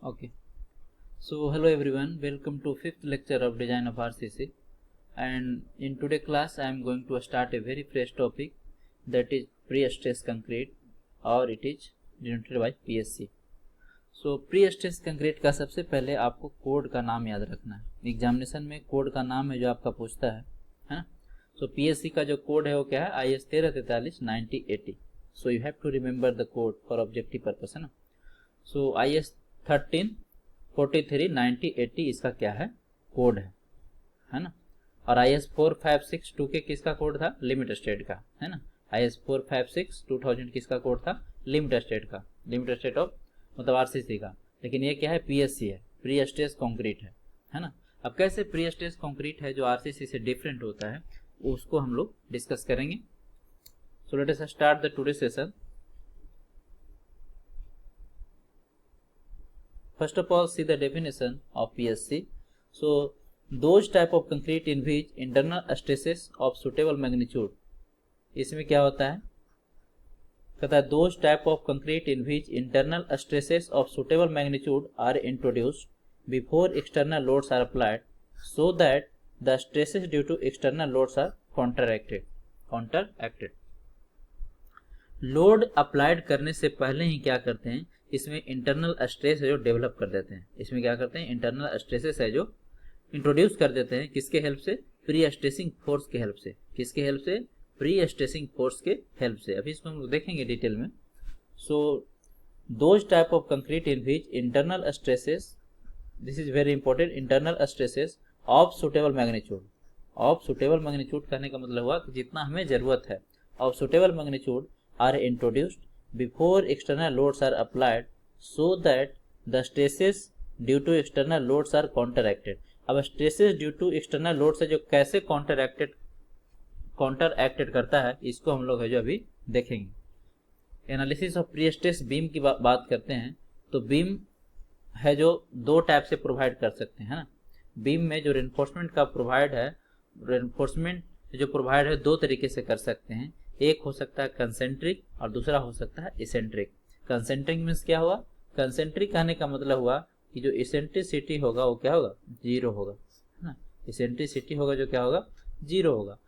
Okay. So hello everyone, welcome to fifth lecture of design of RCC. And in today's class, I am going to start a very fresh topic, that is pre-stress concrete, or it is denoted by PSC. So pre-stress concrete का सबसे पहले आपको code का नाम याद रखना है। Examination में कोड का नाम है जो आपका पूछता है ना। सो PSC का जो कोड है वो क्या है, IS 1343-9080। So you have to remember the code for objective purpose, है ना। सो IS 1343-9080 इसका क्या है, कोड है ना। और IS 4562 के किसका कोड था, लिमिट स्टेट का, है ना। IS 456-2000 किसका कोड था, लिमिट स्टेट का, लिमिट स्टेट ऑफ मतलब RCC का। लेकिन ये क्या है, PSC है, प्री स्ट्रेस कंक्रीट है ना। अब कैसे प्री स्ट्रेस कंक्रीट है जो RCC से डिफरेंट होता है, उसको हम लोग डिस्कस करेंगे। So let us start the today session. First of all, see the definition of PSC. So, those type of concrete in which internal stresses of suitable magnitude. इसमें क्या होता है, कहता है those type of concrete in which internal stresses of suitable magnitude are introduced before external loads are applied, so that the stresses due to external loads are counteracted. Load applied करने से पहले ही क्या करते हैं, इसमें इंटरनल स्ट्रेस है जो develop कर देते हैं। इसमें क्या करते हैं, इंटरनल स्ट्रेसेस है जो इंट्रोड्यूस कर देते हैं। किसके हेल्प से, प्री स्ट्रेसिंग फोर्स के हेल्प से। किसके हेल्प से, प्री स्ट्रेसिंग फोर्स के हेल्प से। अभी इसको हम लोग देखेंगे डिटेल में। So those type of concrete in which internal stresses, this is very important, internal stresses of suitable magnitude. Of suitable magnitude कहने का मतलब हुआ कि जितना हमें जरूरत है, of suitable magnitude are introduced before external loads are applied, so that the stresses due to external loads are counteracted. अब stresses due to external loads है जो कैसे counteracted करता है, इसको हम लोग है जो अभी देखेंगे। Analysis of pre stress beam की बात करते हैं तो बीम है जो दो टाइप से प्रोवाइड कर सकते हैं, है ना। बीम में जो रेनफोर्समेंट का प्रोवाइड है, रेनफोर्समेंट जो प्रोवाइड है दो तरीके से कर सकते हैं। एक हो सकता है कंसेंट्रिक और दूसरा हो सकता है इसेंट्रिक। कंसेंट्रिक मीन्स क्या हुआ, कंसेंट्रिक कहने का मतलब हुआ कि जो इसेंट्रिसिटी होगा वो क्या होगा, जीरो होगा, है ना। इसेंट्रिसिटी होगा जो क्या होगा, जीरो होगा।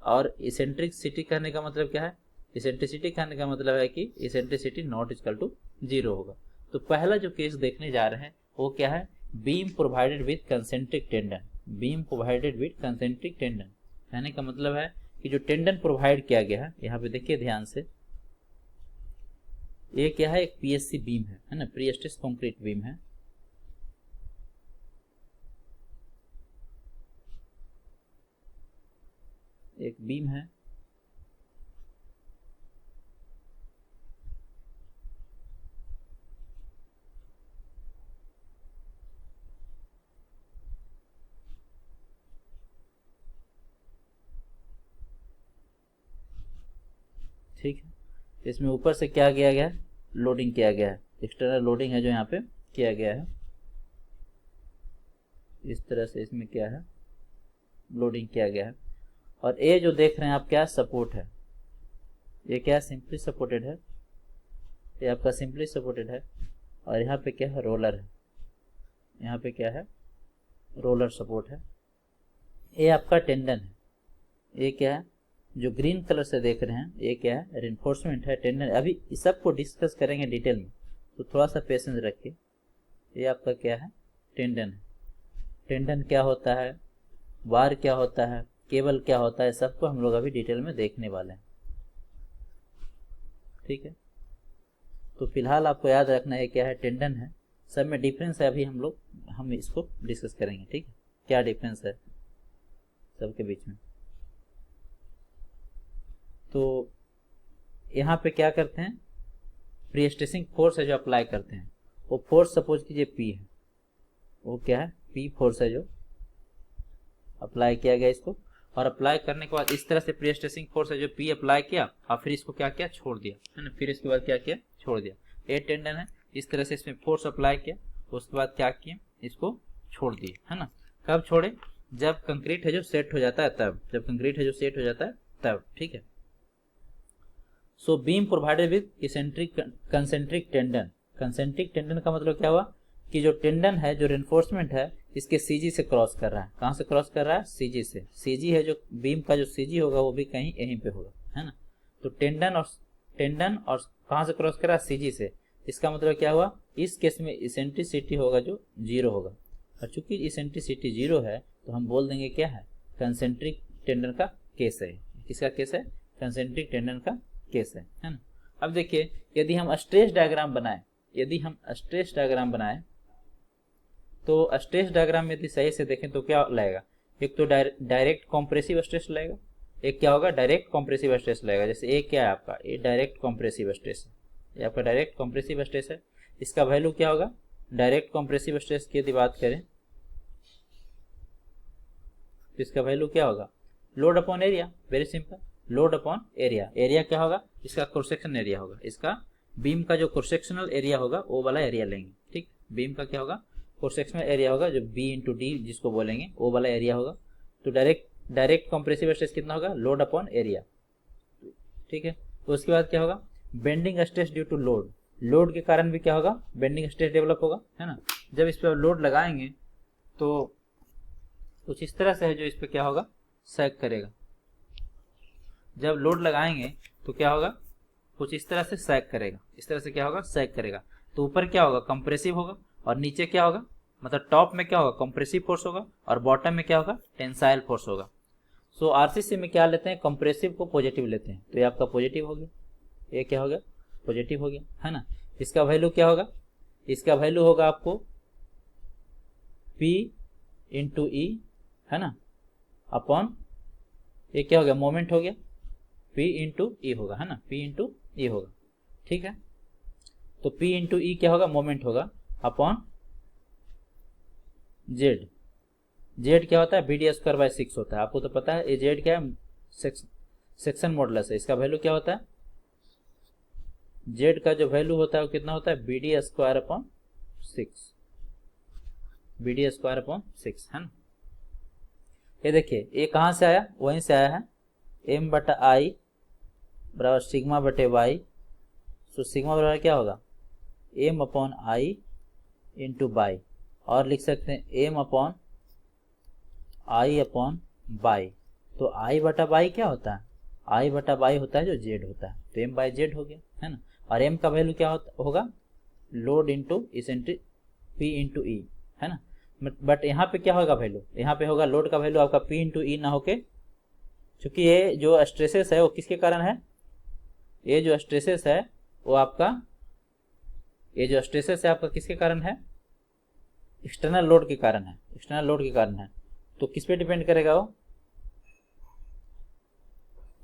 और इसेंट्रिसिटी कहने का मतलब क्या है, इसेंट्रिसिटी कहने का मतलब है कि eccentricity not equal to zero होगा। तो पहला जो केस देखने जा रहे हैं वो क्या है, beam provided with concentric tendon. Beam provided with concentric tendon कहने का मतलब है कि जो टेंडन प्रोवाइड किया गया है, यहाँ पे देखिए ध्यान से, ये क्या है, एक PSC बीम है ना, प्री स्ट्रेस कंक्रीट बीम है। एक बीम है, ठीक है। इसमें ऊपर से क्या किया गया है, लोडिंग किया गया है, एक्सटर्नल लोडिंग है जो यहाँ पे किया गया है। इस तरह से इसमें क्या है, लोडिंग किया गया है। और ये जो देख रहे हैं आप क्या, सपोर्ट है। ये क्या, सिंपली सपोर्टेड है, ये आपका सिंपली सपोर्टेड है। और यहाँ पे क्या है, रोलर है। यहाँ पे क्या है, रोलर सपोर्ट है। ये आपका टेंडन है। ये क्या है, जो ग्रीन कलर से देख रहे हैं, ये क्या है, रेनफोर्समेंट है, टेंडन। अभी इस सबको डिस्कस करेंगे डिटेल में, तो थोड़ा सा पेशेंस रखिए। ये आपका क्या है, टेंडन है। टेंडन क्या होता है, वार क्या होता है, केबल क्या होता है, सबको हम लोग अभी डिटेल में देखने वाले हैं, ठीक है। तो फिलहाल आपको याद रखना है क्या है, टेंडन है। सब में डिफरेंस है, अभी हम इसको डिस्कस करेंगे, ठीक है, क्या डिफरेंस है सबके बीच में। तो यहाँ पे क्या करते हैं, प्री स्ट्रेसिंग फोर्स है जो अप्लाई करते हैं, वो फोर्स सपोज कीजिए P है, वो क्या है, P फोर्स है जो अप्लाई किया गया इसको। और अप्लाई करने के बाद इस तरह से प्री स्ट्रेसिंग फोर्स है जो P अप्लाई किया, और फिर इसको क्या किया, छोड़ दिया, है ना। फिर इसके बाद क्या किया, छोड़ दिया। ये टेंडन है, इस तरह से इसमें फोर्स अप्लाई किया, उसके बाद क्या किया, इसको छोड़ दिए, है ना। कब छोड़े, जब कंक्रीट है जो सेट हो जाता है तब, जब कंक्रीट है जो सेट हो जाता है तब, ठीक है। So beam provided with concentric tendon. Concentric tendon का मतलब क्या हुआ, कि जो टेंडन है, जो रेनफोर्समेंट है, इसके सीजी से क्रॉस कर रहा है। कहाँ से क्रॉस कर रहा है? सीजी से। सीजी है जो बीम का जो सीजी होगा वो भी कहीं यहीं पे होगा, है ना। तो टेंडन और कहाँ से क्रॉस कर रहा है? सीजी से। इसका मतलब क्या हुआ? इस केस में इसेंट्रिसिटी होगा जो 0 होगा, और चूंकि इसेंट्रिसिटी 0 है तो हम बोल देंगे क्या है? कंसेंट्रिक टेंडन का केस है। किसका केस है? कंसेंट्रिक टेंडन का केस है ना। अब देखिए, यदि हम स्ट्रेस डायग्राम बनाएं, तो स्ट्रेस डायग्राम में यदि सही से देखें तो क्या लगेगा? एक तो डायरेक्ट कॉम्प्रेसिव स्ट्रेस लगेगा, एक क्या होगा? डायरेक्ट कॉम्प्रेसिव स्ट्रेस लगेगा। जैसे एक क्या है आपका? ये डायरेक्ट कॉम्प्रेसिव स्ट्रेस है, ये आपका डायरेक्ट कॉम्प्रेसिव स्ट्रेस है। इसका वैल्यू क्या होगा? डायरेक्ट कॉम्प्रेसिव स्ट्रेस की यदि बात करें तो इसका वैल्यू क्या होगा? Load upon area. Very simple, load upon area. Area क्या होगा? इसका क्रॉस सेक्शन एरिया होगा। इसका बीम का जो क्रॉस सेक्शनल एरिया होगा वो वाला एरिया लेंगे, ठीक। बीम का क्या होगा? क्रॉस सेक्शनल एरिया होगा, जो बी इंटू डी जिसको बोलेंगे, वो वाला एरिया होगा। तो डायरेक्ट कॉम्प्रेसिव स्ट्रेस कितना होगा? लोड अपॉन एरिया, ठीक है। तो उसके बाद क्या होगा? Bending stress due to load. Load के कारण भी क्या होगा? बेंडिंग स्ट्रेस डेवलप होगा, है ना। जब इस पर लोड लगाएंगे तो कुछ इस तरह से है जो इस पर क्या होगा? सैग करेगा। जब लोड लगाएंगे तो क्या होगा? कुछ इस तरह से सैग करेगा। इस तरह से क्या होगा? सैग करेगा। तो ऊपर क्या होगा? कंप्रेसिव होगा, और नीचे क्या होगा? मतलब टॉप में क्या होगा? कंप्रेसिव फोर्स होगा, और बॉटम में क्या होगा? टेंसाइल फोर्स होगा। सो आरसीसी में क्या लेते हैं? कंप्रेसिव को पॉजिटिव लेते हैं, तो ये आपका पॉजिटिव हो गया। ये क्या हो गया? पॉजिटिव हो गया, है ना। इसका वैल्यू क्या होगा? इसका वैल्यू होगा आपको P इंटू ई, है ना, अपॉन ये क्या हो गया? मोमेंट हो गया। P इंटू ई होगा, है ना, P इंटू ई होगा, ठीक है। तो P इंटू ई क्या होगा? मोमेंट होगा, अपॉन जेड। जेड क्या होता है? BD²/6 होता है। आपको तो पता है ये जेड क्या है? सेक्शन मॉडुलस है। इसका वैल्यू क्या होता है? जेड का जो वैल्यू होता है वो कितना होता है? BD²/6, BD²/6, है ना। ये देखिए, ये कहाँ से आया? वहीं से आया है। M/I बराबर σ/Y। तो सिग्मा बराबर क्या होगा? M/I इंटू बाई, और लिख सकते हैं M/I/बाई। तो I/बाई क्या होता है? I/बाई होता है जो जेड होता है, तो M/Z हो गया, है ना। और M का वैल्यू क्या होगा? Load into eccentric P into E, है ना। बट यहाँ पे क्या होगा वैल्यू? यहाँ पे होगा लोड का वैल्यू आपका P इंटू ई ना होके, क्योंकि ये जो स्ट्रेसेस है वो किसके कारण है? ये जो स्ट्रेसेस है वो आपका किसके कारण है? एक्सटर्नल लोड के कारण है। एक्सटर्नल लोड के कारण है। तो किस पे डिपेंड करेगा वो?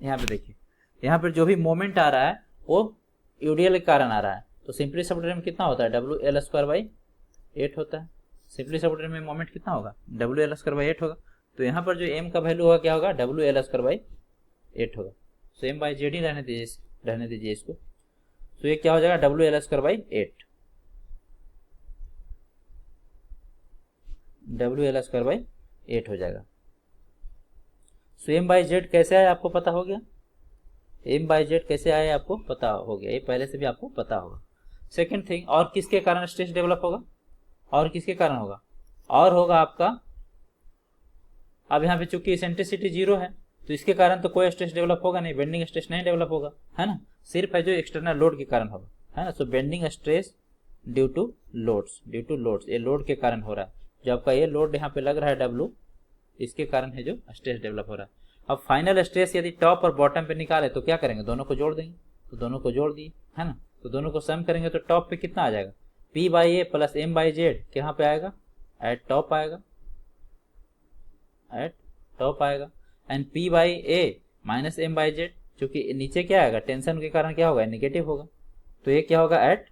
यहाँ पे देखिए, यहाँ पर जो भी मोमेंट आ रहा है वो यूडीएल के कारण आ रहा है। तो सिंपली सपोर्टेड में कितना होता है? WL²/8 होता है। सिंपली सपोर्टेड में मोमेंट कितना होगा? WL²/8 होगा। तो यहाँ पर जो M का वैल्यू होगा क्या होगा? WL²/8 होगा। तो M/Z ही रहने दीजिए इसको। तो ये क्या हो जाएगा? WL²/8, WL²/8 हो जाएगा। सो M/Z कैसे आया आपको पता हो गया? M/Z कैसे आया आपको पता हो गया, ये पहले से भी आपको पता होगा। सेकेंड थिंग, और किसके कारण स्ट्रेस डेवलप होगा? और किसके कारण होगा? और होगा आपका, अब यहाँ पे चूंकि इसेंट्रिसिटी 0 है तो इसके कारण तो कोई स्ट्रेस डेवलप होगा नहीं, बेंडिंग स्ट्रेस नहीं डेवलप होगा, है ना। सिर्फ है जो एक्सटर्नल लोड के कारण होगा, है ना। So bending stress due to loads, ये लोड के कारण हो रहा है। जो आपका ये लोड यहाँ पे लग रहा है W, इसके कारण है जो स्ट्रेस डेवलप हो रहा है। अब फाइनल स्ट्रेस यदि टॉप और बॉटम पे निकाले तो क्या करेंगे? दोनों को जोड़ देंगे। तो दोनों को जोड़ दिए, है ना। तो दोनों को सम करेंगे तो टॉप पे कितना आ जाएगा? P/A प्लस M/Z कहाँ पे आएगा? एट टॉप आएगा, एंड P/A माइनस M/Z, क्योंकि नीचे क्या आएगा? टेंशन के कारण क्या होगा? नेगेटिव होगा। तो ये क्या होगा? एट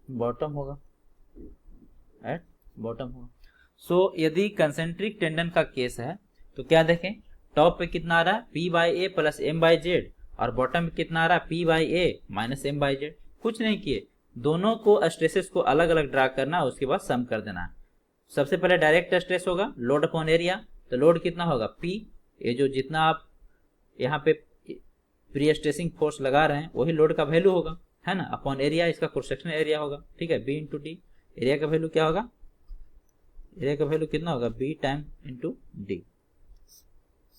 बॉटम होगा, सो यदि कंसेंट्रिक टेंडन का केस है तो क्या देखें? टॉप पे कितना आ रहा है? P/A प्लस M/Z, और बॉटम में कितना आ रहा है? P/A minus M/Z। कुछ नहीं किए, दोनों को स्ट्रेसेस को अलग अलग ड्रा करना, उसके बाद सम कर देना है। सबसे पहले डायरेक्ट स्ट्रेस होगा लोड अपॉन एरिया। तो लोड कितना होगा? P, ये जो जितना आप यहाँ पे प्री स्ट्रेसिंग फोर्स लगा रहे हैं वही लोड का वैल्यू होगा, है ना, अपॉन एरिया, इसका क्रॉस सेक्शनल एरिया होगा, ठीक है, बी इंटू डी। एरिया का वैल्यू क्या होगा, एरिया का वैल्यू कितना होगा, B time into D.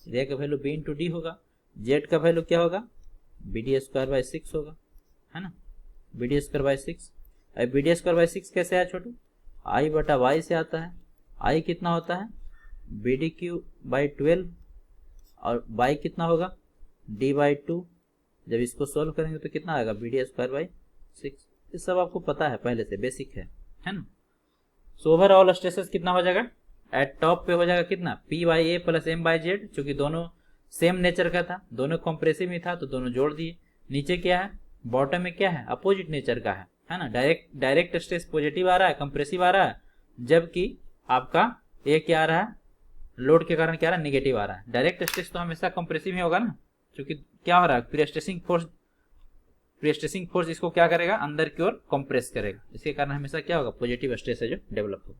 Area का वैल्यू बी इंटू डी होगा। जेड का वैल्यू क्या होगा, बी डी स्क्वायर बाई 6 होगा, है ना, बी डी स्क्वायर बाई 6। अब बी डी स्क्वायर बाई 6 कैसे आया छोटू, आई बटा वाई से आता है। आई कितना होता है, बी डी क्यू बाई 12, और वाई कितना होगा, डी बाई 2। जब इसको सॉल्व करेंगे तो कितना आएगा, बी डी स्क्वायर बाई 6। ये सब आपको पता है पहले से, बेसिक है ना। सो ओवरऑल स्ट्रेसेस कितना हो जाएगा, एट टॉप पे हो जाएगा कितना, P by A plus M by Z, चूंकि दोनों सेम नेचर का था, दोनों कॉम्प्रेसिव में था तो दोनों जोड़ दिए। नीचे क्या है, बॉटम में क्या है, अपोजिट नेचर का है ना, डायरेक्ट स्ट्रेस पॉजिटिव आ रहा है, कंप्रेसिव आ रहा है, जबकि आपका ए क्या आ रहा है, लोड के कारण क्या आ रहा है, निगेटिव आ रहा है। डायरेक्ट स्ट्रेस तो हमेशा कंप्रेसिव ही होगा ना, क्योंकि क्या हो रहा है, प्रीस्ट्रेसिंग फोर्स इसको क्या करेगा, अंदर की ओर कंप्रेस करेगा, इसके कारण हमेशा क्या होगा, पॉजिटिव स्ट्रेस है जो डेवलप होगा।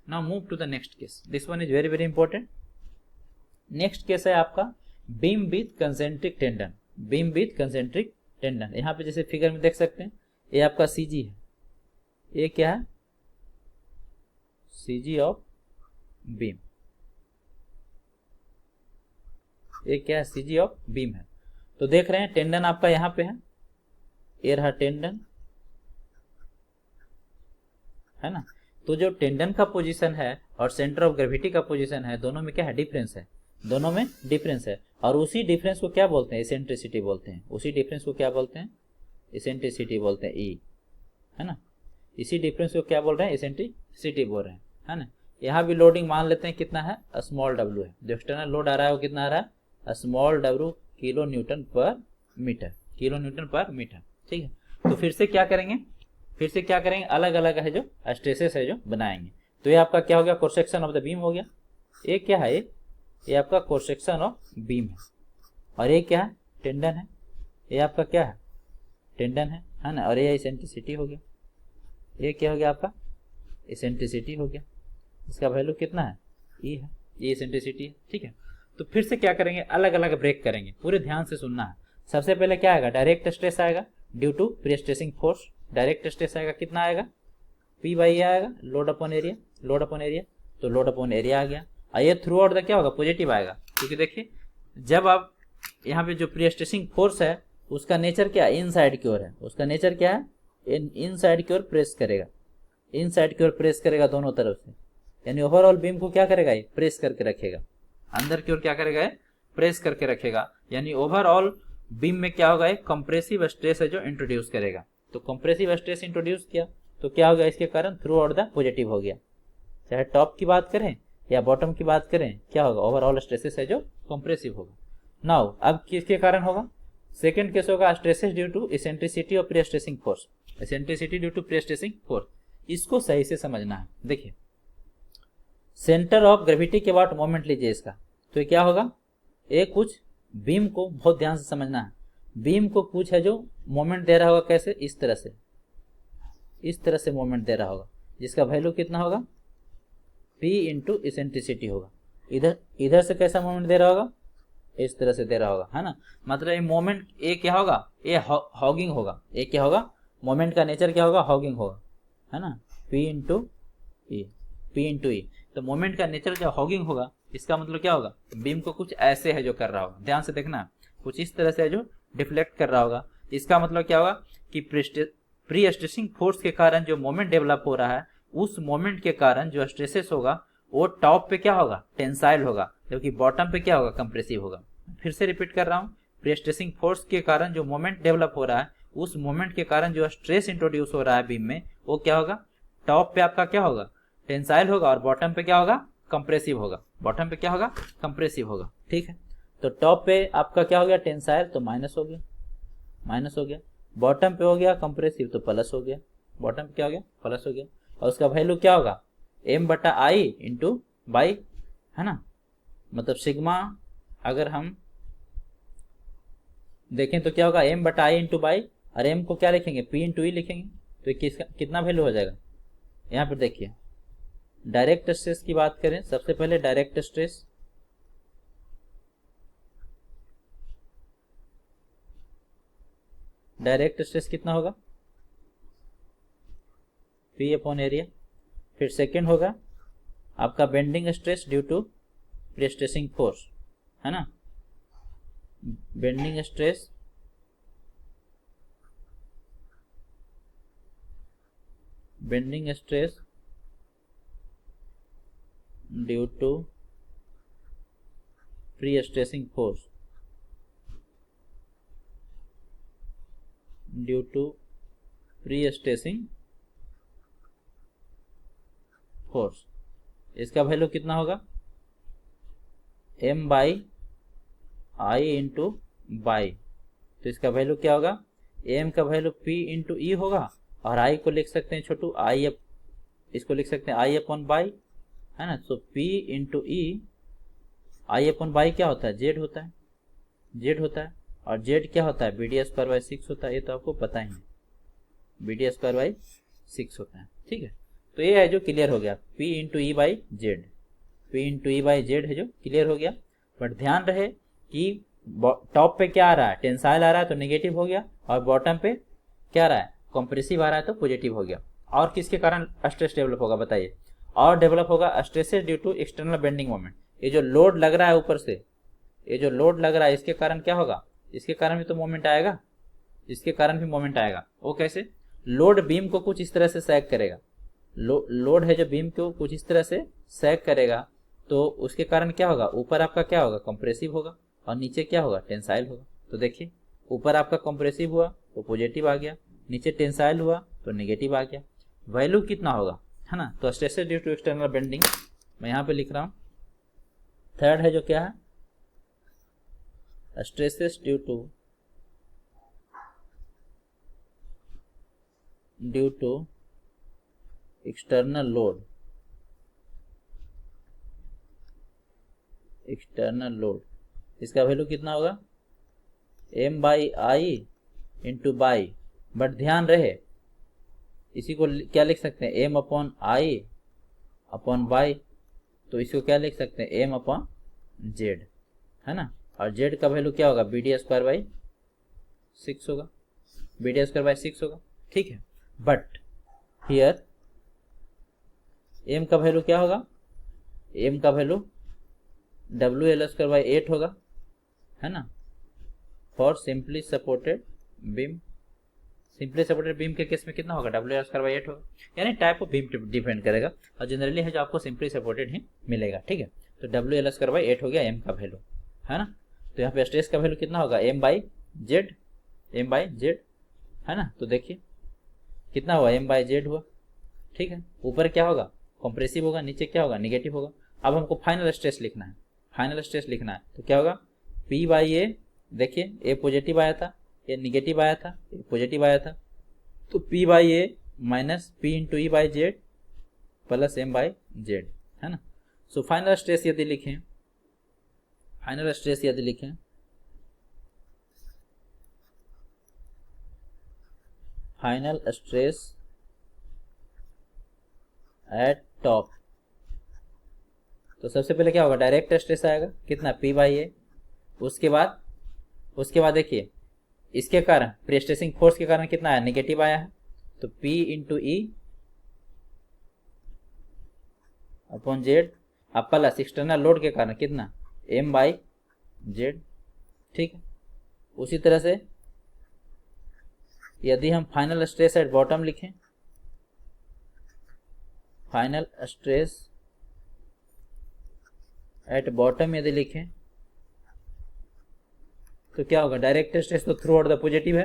Now move to the next case, this one is very very important. Next case है आपका beam with concentric tendon. Beam with concentric tendon, यहाँ पे जैसे फिगर में देख सकते हैं, ये आपका सीजी है, ये क्या है, सीजी ऑफ बीम, ये क्या है, सीजी ऑफ बीम है। तो देख रहे हैं टेंडन आपका यहाँ पे है, ये रहा टेंडन, है ना। तो जो टेंडन का पोजीशन है और सेंटर ऑफ ग्रेविटी का पोजीशन है, दोनों में क्या है, डिफरेंस है, दोनों में डिफरेंस है। और उसी डिफरेंस को क्या बोलते हैं, इसेंट्रिसिटी बोलते हैं। उसी डिफरेंस को क्या बोलते हैं, इसेंट्रिसिटी बोलते हैं, ई, है ना। इसी डिफरेंस को क्या बोल रहे हैं, इसेंट्रिसिटी बोल रहे हैं, है ना। यहाँ भी लोडिंग मान लेते हैं कितना है, स्मॉल डब्ल्यू है, जो एक्सटर्नल लोड आ रहा है वो कितना आ रहा है, स्मॉल डब्ल्यू किलो न्यूटन पर मीटर, किलो न्यूटन पर मीटर, ठीक है। तो फिर से क्या करेंगे, अलग अलग है जो स्ट्रेसेस है जो बनाएंगे। तो ये आपका क्या हो गया, cross section of the beam हो गया। ये क्या है, ये आपका क्रॉस सेक्शन ऑफ बीम है, और ये क्या है, टेंडन है, ये आपका क्या है, टेंडन है ना। और ये इसेंट्रिसिटी हो गया, ये क्या हो गया आपका, इसेंट्रिसिटी हो गया। इसका वैल्यू कितना है, ई है, ये इसेंट्रिसिटी है, ठीक है। तो फिर से क्या करेंगे, अलग अलग ब्रेक करेंगे, पूरे ध्यान से सुनना है। सबसे पहले क्या आएगा, डायरेक्ट स्ट्रेस आएगा due to prestressing force. Direct stress आएगा कितना आएगा, पी बाई ए आएगा, load upon area, load upon area, तो लोड अपॉन एरिया आ गया। और ये थ्रू आउट द क्या होगा, पॉजिटिव आएगा, क्योंकि देखिए जब आप यहाँ पे जो प्रीस्ट्रेसिंग फोर्स है उसका नेचर क्या है, इन साइड की ओर है, उसका नेचर क्या है, इन साइड की ओर प्रेस करेगा, इन साइड की ओर प्रेस करेगा दोनों तरफ से, यानी ओवरऑल बीम को क्या करेगा, ये प्रेस करके रखेगा, अंदर की ओर क्या करेगा, प्रेस करके रखेगा। यानी ओवरऑल बीम में क्या होगा, एक कंप्रेसिव स्ट्रेस है जो इंट्रोड्यूस करेगा। तो कंप्रेसिव स्ट्रेस इंट्रोड्यूस किया तो क्या हो गया, इसके कारण थ्रू आउट द पॉजिटिव हो गया। चाहे टॉप की बात करें या बॉटम की बात करें, क्या होगा, ओवरऑल स्ट्रेसेस है जो कंप्रेसिव होगा। नाउ अब किसके कारण होगा, सेकंड केस होगा स्ट्रेसेस ड्यू टू इसेंट्रिसिटी और prestressing force. Eccentricity due to prestressing force, इसको सही से समझना है। देखिए सेंटर ऑफ ग्रेविटी के बाद मोमेंट लीजिए इसका, तो ये क्या होगा, एक कुछ बीम को बहुत ध्यान से समझना है। बीम को कुछ है जो मोमेंट दे रहा होगा, कैसे, इस तरह से मोमेंट दे रहा होगा, जिसका वैल्यू कितना होगा, P इंटू इसेंट्रिसिटी होगा। इधर से कैसा मोमेंट दे रहा होगा, इस तरह से दे रहा होगा, है ना। मतलब ये मोमेंट ए क्या होगा, ये हॉगिंग होगा, ये क्या होगा, मोमेंट का नेचर क्या होगा, हॉगिंग होगा, है ना, P इंटू ई। तो मोमेंट का नेचर जो हॉगिंग होगा, इसका मतलब क्या होगा, बीम को कुछ ऐसे है जो कर रहा होगा, ध्यान से देखना, कुछ इस तरह से है जो डिफ्लेक्ट कर रहा होगा। इसका मतलब क्या होगा कि प्रीस्ट्रेसिंग फोर्स के कारण जो मोमेंट डेवलप हो रहा है, उस मोमेंट के कारण जो स्ट्रेसेस होगा वो टॉप पे क्या होगा, टेंसाइल होगा, जबकि बॉटम पे क्या होगा, कंप्रेसिव होगा। फिर से रिपीट कर रहा हूँ, प्रीस्ट्रेसिंग फोर्स के कारण जो मोमेंट डेवलप हो रहा है, उस मोमेंट के कारण जो स्ट्रेस इंट्रोड्यूस हो रहा है बीम में, वो क्या होगा, टॉप पे आपका क्या होगा, टेंसाइल होगा, और बॉटम पे क्या होगा, कंप्रेसिव होगा। बॉटम पे क्या होगा, कंप्रेसिव होगा, ठीक है। तो टॉप पे आपका क्या हो गया, टेंसाइल, तो माइनस हो गया। बॉटम पे हो गया कंप्रेसिव, तो प्लस हो गया। बॉटम पे क्या हो गया, प्लस हो गया। और उसका वैल्यू क्या होगा, m बटा आई इंटू बाई, है ना, मतलब सिग्मा। अगर हम देखें तो क्या होगा, m बटा आई इंटू बाई, और m को क्या लिखेंगे, p इंटू ई लिखेंगे। तो किसका कितना वैल्यू हो जाएगा, यहाँ पर देखिए डायरेक्ट स्ट्रेस की बात करें, सबसे पहले डायरेक्ट स्ट्रेस, डायरेक्ट स्ट्रेस कितना होगा, P अपॉन एरिया। फिर सेकेंड होगा आपका bending stress due to prestressing force, है ना, bending stress due to prestressing force, due to prestressing force. इसका वैल्यू कितना होगा, m by I into by. तो इसका वैल्यू क्या होगा, m का वैल्यू p इंटू ई होगा, और i को लिख सकते हैं छोटू i, इसको लिख सकते हैं i अपॉन बाई, है ना। तो p into E, i upon by क्या होता है, z होता है, z होता है, और z क्या होता है, BD स्क्वायर बाई 6 होता है। ये तो आपको पता ही है, BD स्क्वायर बाई 6 होता है, ठीक है। तो ये है जो क्लियर हो गया, P into E by Z, P into E by Z है जो क्लियर हो गया। बट ध्यान रहे कि टॉप पे क्या आ रहा है, टेंसाइल आ रहा है तो नेगेटिव हो गया, और बॉटम पे क्या आ रहा है, कंप्रेसिव आ रहा है तो पॉजिटिव हो गया। और किसके कारण स्ट्रेस डेवलप होगा बताइए, और डेवलप होगा stresses due to external bending moment. ये जो लोड लग रहा है ऊपर से, ये जो लोड लग रहा है, इसके कारण क्या होगा, इसके कारण भी तो मोमेंट आएगा, इसके कारण भी मोमेंट आएगा। वो कैसे, लोड बीम को कुछ इस तरह से सैग करेगा, लोड है जो बीम को कुछ इस तरह से सैग करेगा, तो उसके कारण क्या होगा, ऊपर आपका क्या होगा, कंप्रेसिव होगा, और नीचे क्या होगा, टेंसाइल होगा। तो देखिए ऊपर आपका कंप्रेसिव हुआ तो पॉजिटिव आ गया, नीचे टेंसाइल हुआ तो नेगेटिव आ गया। वैल्यू कितना होगा, है ना। तो stresses due to external bending मैं यहाँ पे लिख रहा हूँ। थर्ड है जो क्या है, stresses due to external load, इसका वैल्यू कितना होगा, m by I into by. But ध्यान रहे इसी को क्या लिख सकते हैं, m upon I upon by. तो इसको क्या लिख सकते हैं, m अपॉन जेड, है ना। और z का वैल्यू क्या होगा, BD स्क्वायर बाई 6 होगा, BD स्क्वायर बाई 6 होगा, ठीक है। बट हियर m का वैल्यू क्या होगा, m का वैल्यू WL स्क्वायर बाई 8 होगा, है ना, for simply supported beam. Simply supported beam के केस में कितना होगा, WL स्क्वायर बाई 8 होगा, यानी टाइप ऑफ बीम डिपेंड करेगा, और जनरली है जो आपको सिंपली सपोर्टेड ही मिलेगा, ठीक है। तो WL स्क्वायर बाई 8 हो गया m का वैल्यू, है ना। तो यहाँ पे स्ट्रेस का वैल्यू कितना होगा, m बाई जेड, है ना। तो देखिए कितना हुआ, m बाई जेड हुआ, ठीक है। ऊपर क्या होगा, कंप्रेसिव होगा, नीचे क्या होगा, नेगेटिव होगा। अब हमको फाइनल स्ट्रेस लिखना है, तो क्या होगा, P बाई ए, देखिए ए पॉजिटिव आया था, ये निगेटिव आया था, ये पॉजिटिव आया था, तो P by A minus P into E by Z plus m by Z, है ना। सो फाइनल स्ट्रेस यदि लिखें, फाइनल स्ट्रेस एट टॉप, तो सबसे पहले क्या होगा, डायरेक्ट स्ट्रेस आएगा कितना, P बाई ए। उसके बाद देखिए इसके कारण प्रीस्ट्रेसिंग फोर्स के कारण कितना आया, नेगेटिव आया है, तो P इंटू ई अपॉन जेड, अब प्लस एक्सटर्नल लोड के कारण कितना, m बाई जेड, ठीक है। उसी तरह से यदि हम फाइनल स्ट्रेस एट बॉटम लिखें, फाइनल स्ट्रेस एट बॉटम यदि लिखें तो क्या होगा, डायरेक्ट स्ट्रेस तो थ्रू आउट द पॉजिटिव है,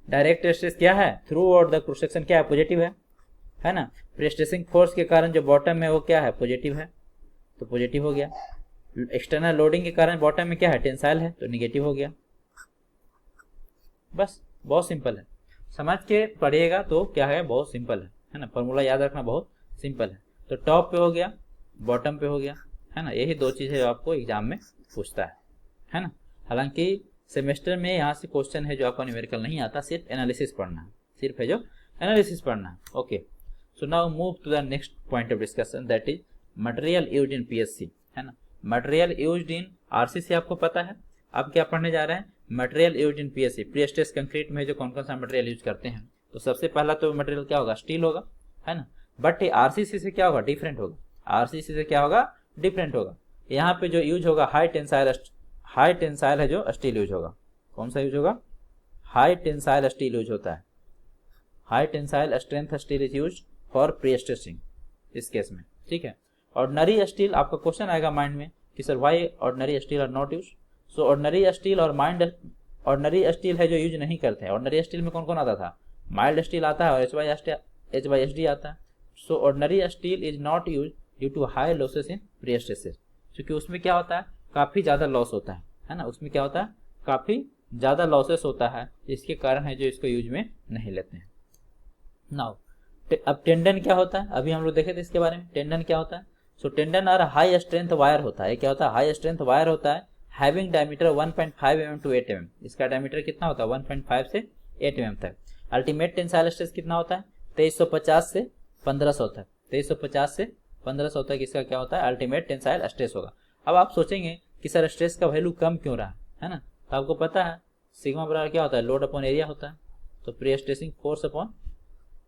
डायरेक्ट स्ट्रेस क्या है, through out the cross section क्या है, पॉजिटिव है ना। प्रीस्ट्रेसिंग फोर्स के कारण जो बॉटम में वो क्या है, पॉजिटिव है, तो पॉजिटिव हो गया। एक्सटर्नल लोडिंग के कारण बॉटम में क्या है, टेंसाइल है, तो निगेटिव हो गया। बस बहुत सिंपल है, समझ के पढ़िएगा तो क्या है, बहुत सिंपल है ना। फॉर्मूला याद रखना बहुत सिंपल है। तो टॉप पे हो गया, बॉटम पे हो गया, है ना। यही दो चीज़ें आपको एग्जाम में पूछता है ना। हालांकि सेमेस्टर में यहाँ से क्वेश्चन है जो आपका न्यूमेरिकल नहीं आता, सिर्फ एनालिसिस पढ़ना है, सिर्फ है जो एनालिसिस पढ़ना है। Okay, so now move to the next point of discussion, that is material used in PSC, है ना। मटेरियल यूज्ड इन आरसीसी आपको पता है, अब क्या पढ़ने जा रहे हैं, material use in PSC, pre stress concrete में जो कौन कौन सा मटेरियल यूज करते हैं। तो सबसे पहला तो मटेरियल क्या होगा, स्टील होगा, है ना। बट आरसीसी से क्या होगा, डिफरेंट होगा, आरसीसी से क्या होगा, डिफरेंट होगा। यहाँ पे जो यूज होगा हाई टेंसाइल है जो स्टील यूज होगा। कौन सा यूज होगा, हाई टेंसाइल स्टील यूज होता है, high tensile strength steel is use for pre stressing इस केस में, ठीक है। ऑर्डिनरी स्टील, आपका क्वेश्चन आएगा माइंड में कि sir why ordinary steel are not use. So ordinary steel और ऑर्डिनरी स्टील है जो यूज नहीं करते हैं। ऑर्डिनरी स्टील में कौन कौन आता था, माइल्ड स्टील आता है और HYSD आता है। So ordinary steel is not use due to high losses in pre stresses, क्योंकि उसमें क्या होता है, काफी ज्यादा लॉस होता है ना, उसमें क्या होता है, काफी ज्यादा लॉसेस होता है, इसके कारण है जो इसको यूज में नहीं लेते हैं। नाउ अब टेंडन क्या होता है, अभी हम लोग देखे थे इसके बारे में, टेंडन क्या होता है। सो टेंडन और हाई स्ट्रेंथ वायर होता है, क्या होता है, हाई स्ट्रेंथ वायर होता है, having diameter 1.5 mm to 8 mm। इसका डायमीटर कितना होता है, 1.5 से 8 mm तक। अल्टीमेट टेंसाइल स्ट्रेस कितना होता है, 2350 से 1500 तक, 2350 से 1500 तक इसका क्या होता है, अल्टीमेट टेंसाइल स्ट्रेस होगा। अब आप सोचेंगे कि सर स्ट्रेस का वैल्यू कम क्यों रहा है ना, तो आपको पता है सिग्मा बराबर क्या होता है, लोड अपॉन एरिया होता है, तो pre stressing force upon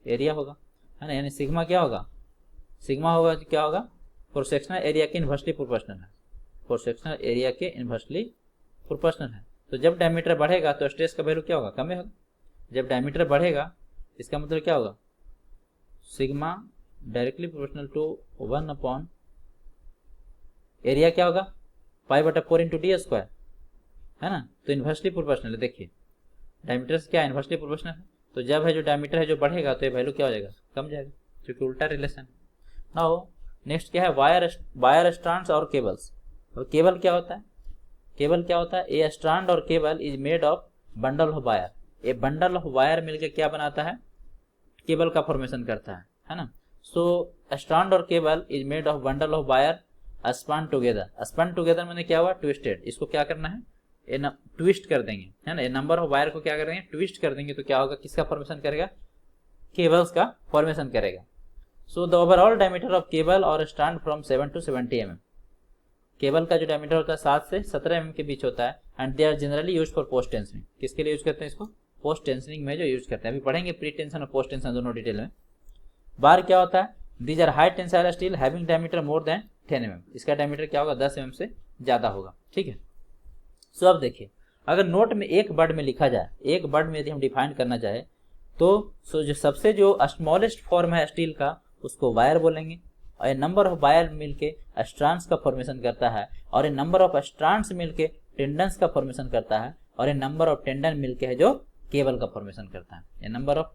area होगा, है ना। यानी सिग्मा क्या होगा, सिग्मा होगा क्या होगा, क्रॉस सेक्शनल एरिया के इनवर्सली प्रोपोर्शनल है, क्रॉस सेक्शनल एरिया के इनवर्सली प्रोपोर्शनल है। तो जब डायमीटर बढ़ेगा तो स्ट्रेस का वैल्यू क्या होगा, कम होगा। जब डायमीटर बढ़ेगा इसका मतलब क्या होगा, sigma directly proportional to 1 upon area क्या होगा, π/4 × d², है ना। तो इनवर्सली प्रोपोर्शनल है, देखिए डायमीटर से क्या इनवर्सली प्रोपोर्शनल है, तो जब है जो डायमीटर है जो बढ़ेगा तो ये वैल्यू क्या हो जाएगा, कम जाएगा, क्योंकि उल्टा रिलेशन। नाउ नेक्स्ट क्या है, वायर स्ट्रैंड्स और केबल्स। और केबल क्या होता है, केबल क्या होता है, ए स्ट्रैंड और cable is made of bundle of wire. A bundle of wire मिलकर क्या बनाता है, केबल का फॉर्मेशन करता है ना। सो स्ट्रैंड और cable is made of bundle of wire spun together. Spun together मैंने क्या हुआ, ट्विस्टेड। इसको क्या करना है, ट्विस्ट कर देंगे, है ना। नंबर ऑफ वायर को क्या करेंगे, ट्विस्ट कर देंगे, तो क्या होगा, किसका फॉर्मेशन करेगा, केबल्स का फॉर्मेशन करेगा। So the overall diameter of cable और strand from 7 to 70 mm। Cable का जो डायमीटर होता है 7 से 17 mm के बीच होता है। And they are generally use for post tensioning. किसके लिए यूज करते हैं इसको, पोस्ट टेंशनिंग में जो यूज करते हैं। अभी पढ़ेंगे प्री टेंशन और पोस्ट टेंशन दोनों डिटेल में। बार क्या होता है, these are high tensile steel having diameter more than 10 mm। इसका डायमीटर क्या होगा, 10 mm से ज्यादा होगा, ठीक है। सो अब देखिए, अगर नोट में एक वर्ड में लिखा जाए, एक वर्ड में यदि हम डिफाइन करना चाहे तो जो सबसे जो स्मॉलेस्ट फॉर्म है स्टील का उसको वायर बोलेंगे। और ये नंबर ऑफ वायर मिलके स्ट्रैंड्स का फॉर्मेशन करता है, और ये नंबर ऑफ स्ट्रैंड्स मिलके टेंडन्स का फॉर्मेशन करता है, और ये नंबर ऑफ टेंडन मिलके है जो केबल का फॉर्मेशन करता है। ये नंबर ऑफ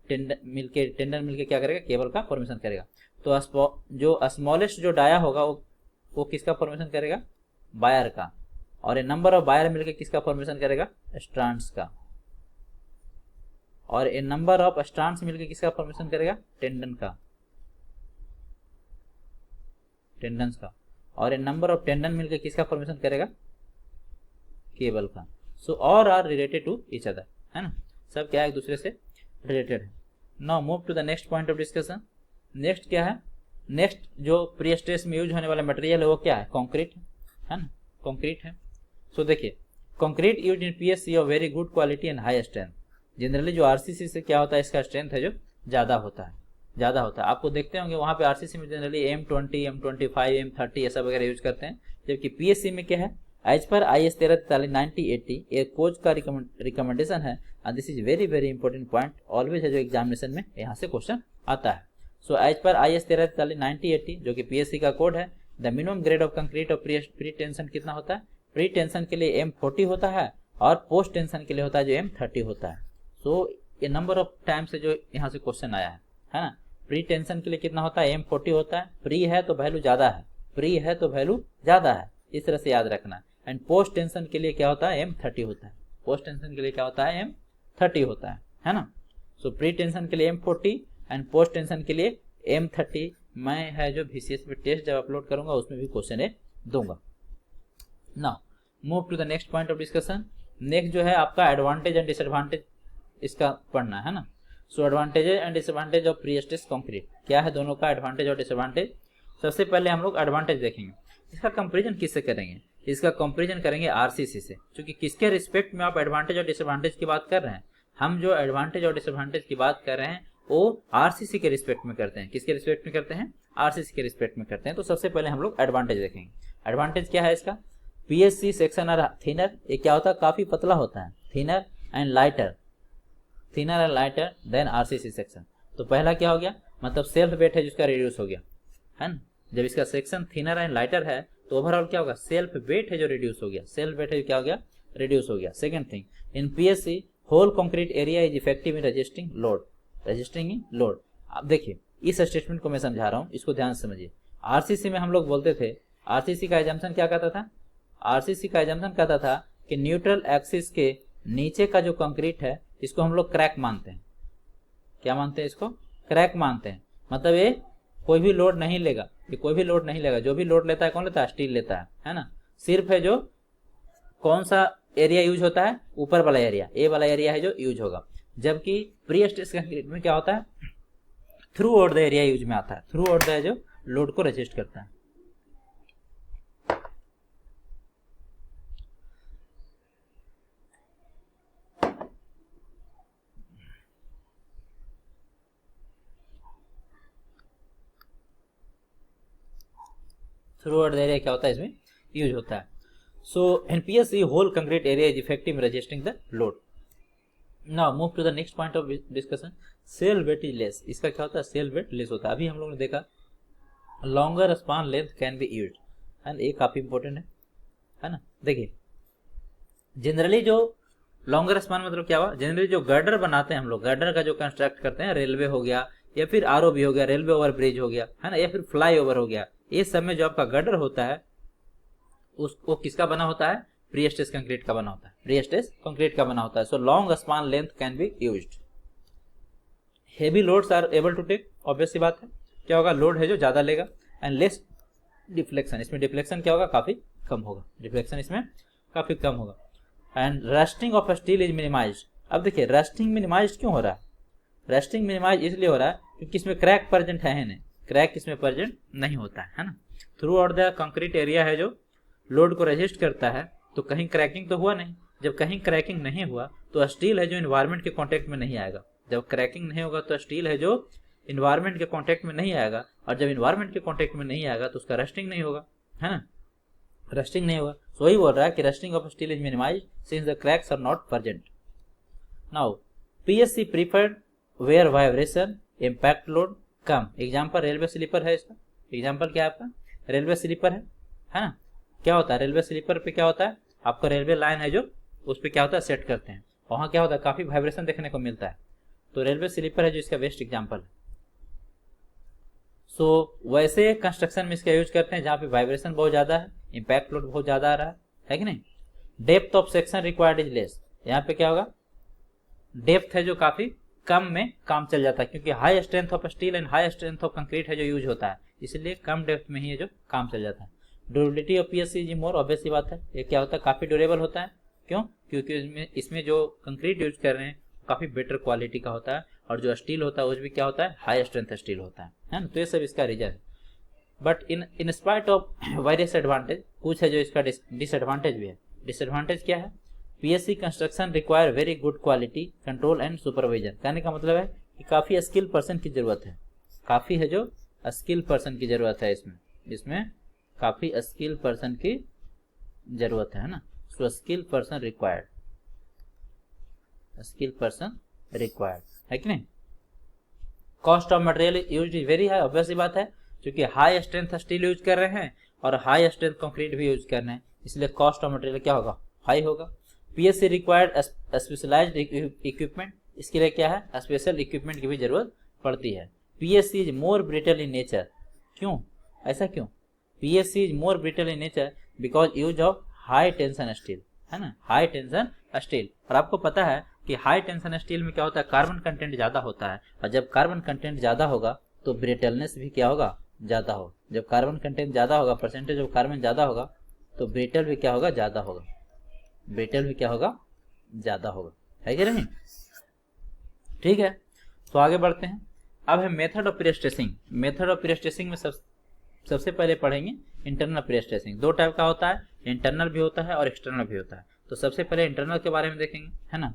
टेंडन मिलके क्या करेगा, केबल का फॉर्मेशन करेगा। तो जो स्मॉलेस्ट जो डाया होगा वो किसका फॉर्मेशन करेगा, वायर का। और ये नंबर ऑफ वायर मिलके किसका फॉर्मेशन करेगा, स्ट्रैंड्स का। और ये नंबर ऑफ स्ट्रैंड्स मिलके किसका फॉर्मेशन करेगा, टेंडन का, टेंडन्स का। और ये नंबर ऑफ टेंडन मिलके किसका फॉर्मेशन करेगा, केबल का। So all are related to each other, है ना, सब क्या एक दूसरे से रिलेटेड है। Now move to the next point of discussion. Next क्या है, नेक्स्ट जो प्री स्ट्रेस में यूज होने वाला मटेरियल है वो क्या है, कंक्रीट है ना, कंक्रीट है। सो देखिए, concrete use in PSC of very good quality and high strength. Generally जो आरसीसी से क्या होता है, इसका स्ट्रेंथ है जो ज्यादा होता है, ज्यादा होता है। आपको देखते होंगे वहां पे आरसीसी में जनरली M20, M25, M30 ऐसा वगैरह यूज करते हैं, जबकि पीएससी में क्या है, एज पर IS 1343/9080 एक कोच का रिकमेंडेशन है। And this is very very important point, always है जो एग्जामिनेशन में यहाँ से क्वेश्चन आता है। सो एज पर IS 1343/9080 जो कि पीएससी का कोड है, the minimum grade of concrete और प्री टेंशन कितना होता है, प्री टेंशन के लिए M40 होता है और पोस्ट टेंशन के लिए होता है जो M30 होता है। सो ये नंबर ऑफ टाइम से जो यहाँ से क्वेश्चन आया है ना। प्री टेंशन के लिए कितना होता है, M40 होता है, प्री है तो वैल्यू ज्यादा है, प्री है तो वैल्यू ज्यादा है, इस तरह से याद रखना। एंड पोस्ट टेंशन के लिए क्या होता है, M30 होता है, पोस्ट टेंशन के लिए क्या होता है, M30 होता है ना। सो प्री टेंशन के लिए M40 एंड पोस्ट टेंशन के लिए M30। मैं है जो VCS पे टेस्ट जब अपलोड करूंगा उसमें भी क्वेश्चन दूंगा। Now move to the next point of discussion. Next जो है आपका एडवांटेज एंड डिसएडवांटेज इसका पढ़ना है ना। So advantage and disadvantage of pre stress concrete क्या है, दोनों का एडवांटेज और डिसएडवांटेज। सबसे पहले हम लोग एडवांटेज देखेंगे, इसका कंपैरिजन किससे करेंगे, इसका कंपैरिजन करेंगे आरसीसी से, क्योंकि किसके रिस्पेक्ट में आप एडवांटेज और डिसएडवांटेज की बात कर रहे हैं। हम जो एडवांटेज और डिसएडवांटेज की बात कर रहे हैं वो आरसीसी के रिस्पेक्ट में करते हैं। किसके रिस्पेक्ट में करते हैं? आरसीसी के रिस्पेक्ट में करते हैं। तो सबसे पहले हम लोग एडवांटेज देखेंगे। एडवांटेज क्या है इसका? पीएससी सेक्शन आर थिनर, ये क्या होता है? काफी पतला होता है, thinner and lighter than RCC section. तो पहला क्या हो गया? मतलब सेल्फ वेट है जिसका रिड्यूस हो गया, है ना। जब इसका सेक्शन थिनर एंड लाइटर है तो ओवरऑल क्या होगा? सेल्फ वेट है जो रिड्यूस हो गया, सेल्फ वेट है जो क्या हो गया? रिड्यूस हो गया। Second thing, in PSC whole concrete area is effective in resisting load. अब देखिए इस स्टेटमेंट को मैं समझा रहा हूँ, इसको ध्यान से समझिए। आरसीसी में हम लोग बोलते थे, आरसीसी का एजम्पशन क्या कहता था? आरसीसी का एजम्पशन कहता था कि न्यूट्रल एक्सिस के नीचे का जो कंक्रीट है इसको हम लोग क्रैक मानते हैं। क्या मानते हैं? इसको क्रैक मानते हैं। मतलब ये कोई भी लोड नहीं लेगा, ये कोई भी लोड नहीं लेगा। जो भी लोड लेता है कौन लेता है? स्टील लेता है ना। सिर्फ है जो कौन सा एरिया यूज होता है? ऊपर वाला एरिया, ए वाला एरिया है जो यूज होगा। जबकि प्री स्ट्रेस कंक्रीट में क्या होता है? Through out the area use में आता है, थ्रू आउट द जो लोड को रेजिस्ट करता है। थ्रू आउट द एरिया क्या होता है? इसमें यूज होता है। So in PSC whole concrete area is effective in resisting the load. Now move to the next point of discussion, self weight is less. इसका क्या होता है? सेल वेट लेस होता है। अभी हम लोगों ने देखा longer span length can be used, and ये काफी इंपॉर्टेंट है ना। देखिए जनरली जो लॉन्गर स्पान मतलब क्या हुआ? जनरली जो गर्डर बनाते हैं हम लोग, गर्डर का जो कंस्ट्रक्ट करते हैं, रेलवे हो गया या फिर आरओबी हो गया, रेलवे ओवर ब्रिज हो गया, है ना, या फिर फ्लाई ओवर हो गया, ये सब में जो आपका गर्डर होता है वो किसका बना होता है? प्री स्ट्रेस कंक्रीट का बना होता है, प्री स्ट्रेस कंक्रीट का बना होता है। So long span length can be used. Heavy loads are able to take, obvious सी बात है, क्या होगा? लोड है जो ज्यादा लेगा, एंड लेस डिफ्लेक्शन, इसमें डिफ्लेक्शन क्या होगा? काफी कम होगा, डिफ्लेक्शन इसमें काफी कम होगा। And rusting of steel is minimised. अब देखिए रस्टिंग मिनिमाइज्ड क्यों हो रहा है? रस्टिंग मिनिमाइज इसलिए हो रहा है क्योंकि इसमें क्रैक प्रेजेंट है नहीं, क्रैक इसमें प्रेजेंट नहीं होता है ना। Through out the concrete area है जो लोड को रेजिस्ट करता है, तो कहीं क्रैकिंग तो हुआ नहीं। जब कहीं क्रैकिंग नहीं हुआ तो स्टील है जो इन्वायरमेंट के कांटेक्ट में नहीं आएगा। जब क्रैकिंग नहीं होगा तो स्टील है जो इन्वायरमेंट के कांटेक्ट में नहीं आएगा, और जब इन्वायरमेंट के कांटेक्ट में नहीं आएगा तो उसका रस्टिंग नहीं होगा, है ना, रस्टिंग नहीं होगा। सो वही बोल रहा है कि rusting of steel is minimized since the cracks are not present. Now PSC preferred where vibration impact load come. Example railway sleeper है इसका। एग्जाम्पल क्या है आपका? रेलवे स्लीपर है ना। क्या होता है रेलवे स्लीपर पे? क्या होता है आपका? रेलवे लाइन है जो उस पर क्या होता है? सेट करते हैं, वहां क्या होता है? काफी वाइब्रेशन देखने को मिलता है। तो रेलवे स्लीपर है जो इसका बेस्ट एग्जाम्पल है। सो वैसे कंस्ट्रक्शन में इसका यूज करते हैं जहाँ पे वाइब्रेशन बहुत ज्यादा है, इम्पैक्ट लोड बहुत ज्यादा आ रहा है कि नहीं। Depth of section required is less. यहाँ पे क्या होगा? डेप्थ है जो काफी कम में काम चल जाता है, क्योंकि high strength of steel and high strength of concrete है जो यूज होता है, इसलिए कम डेप्थ में ही है जो काम चल जाता है। Durability of PSC is more, obvious सी बात है, ये क्या होता है? काफी ड्यूरेबल होता है। क्यों? क्योंकि इसमें जो कंक्रीट यूज कर रहे हैं काफी बेटर क्वालिटी का होता है, और जो स्टील होता है वो भी क्या होता है? हाई स्ट्रेंथ स्टील होता है ना। तो ये सब इसका रीजन है। But in spite of various advantage, कुछ है जो इसका डिसएडवांटेज भी है। डिसएडवांटेज क्या है? PSC construction require very good quality control and supervision. कहने का मतलब है कि काफी स्किल पर्सन की जरूरत है, काफी है जो स्किल पर्सन की जरूरत है इसमें काफी स्किल पर्सन की जरूरत है ना। So skill person required, skill person required है कि नहीं। Cost of material use is very high, obvious बात है, क्योंकि हाई स्ट्रेंथ स्टील यूज कर रहे हैं और हाई स्ट्रेंथ कंक्रीट भी यूज कर रहे हैं, इसलिए कॉस्ट ऑफ मटेरियल क्या होगा? हाई होगा। पीएससी रिक्वायर्ड स्पेशलाइज्ड इक्विपमेंट, इसके लिए क्या है? स्पेशल इक्विपमेंट की भी जरूरत पड़ती है। PSC is more brittle in nature. क्यों? ऐसा क्यों? PSC is more brittle in nature because use of high tension steel, है ना, हाई टेंशन स्टील। और आपको पता है कि हाई टेंशन स्टील में क्या होता है? कार्बन कंटेंट ज्यादा होता है, और जब कार्बन कंटेंट ज्यादा होगा तो ब्रिटलनेस भी क्या होगा? ज्यादा होगा। जब कार्बन कंटेंट ज्यादा होगा, परसेंटेज ऑफ कार्बन ज्यादा होगा, तो ब्रिटल भी क्या होगा? ज्यादा होगा। ब्रिटल भी क्या होगा? ज्यादा होगा, है कि नहीं? ठीक है, तो आगे बढ़ते हैं। अब है method of prestressing. Method of prestressing में सबसे पहले पढ़ेंगे इंटरनल प्री स्ट्रेसिंग। दो टाइप का होता है, इंटरनल भी होता है और एक्सटर्नल भी होता है। तो सबसे पहले इंटरनल के बारे में देखेंगे, है ना,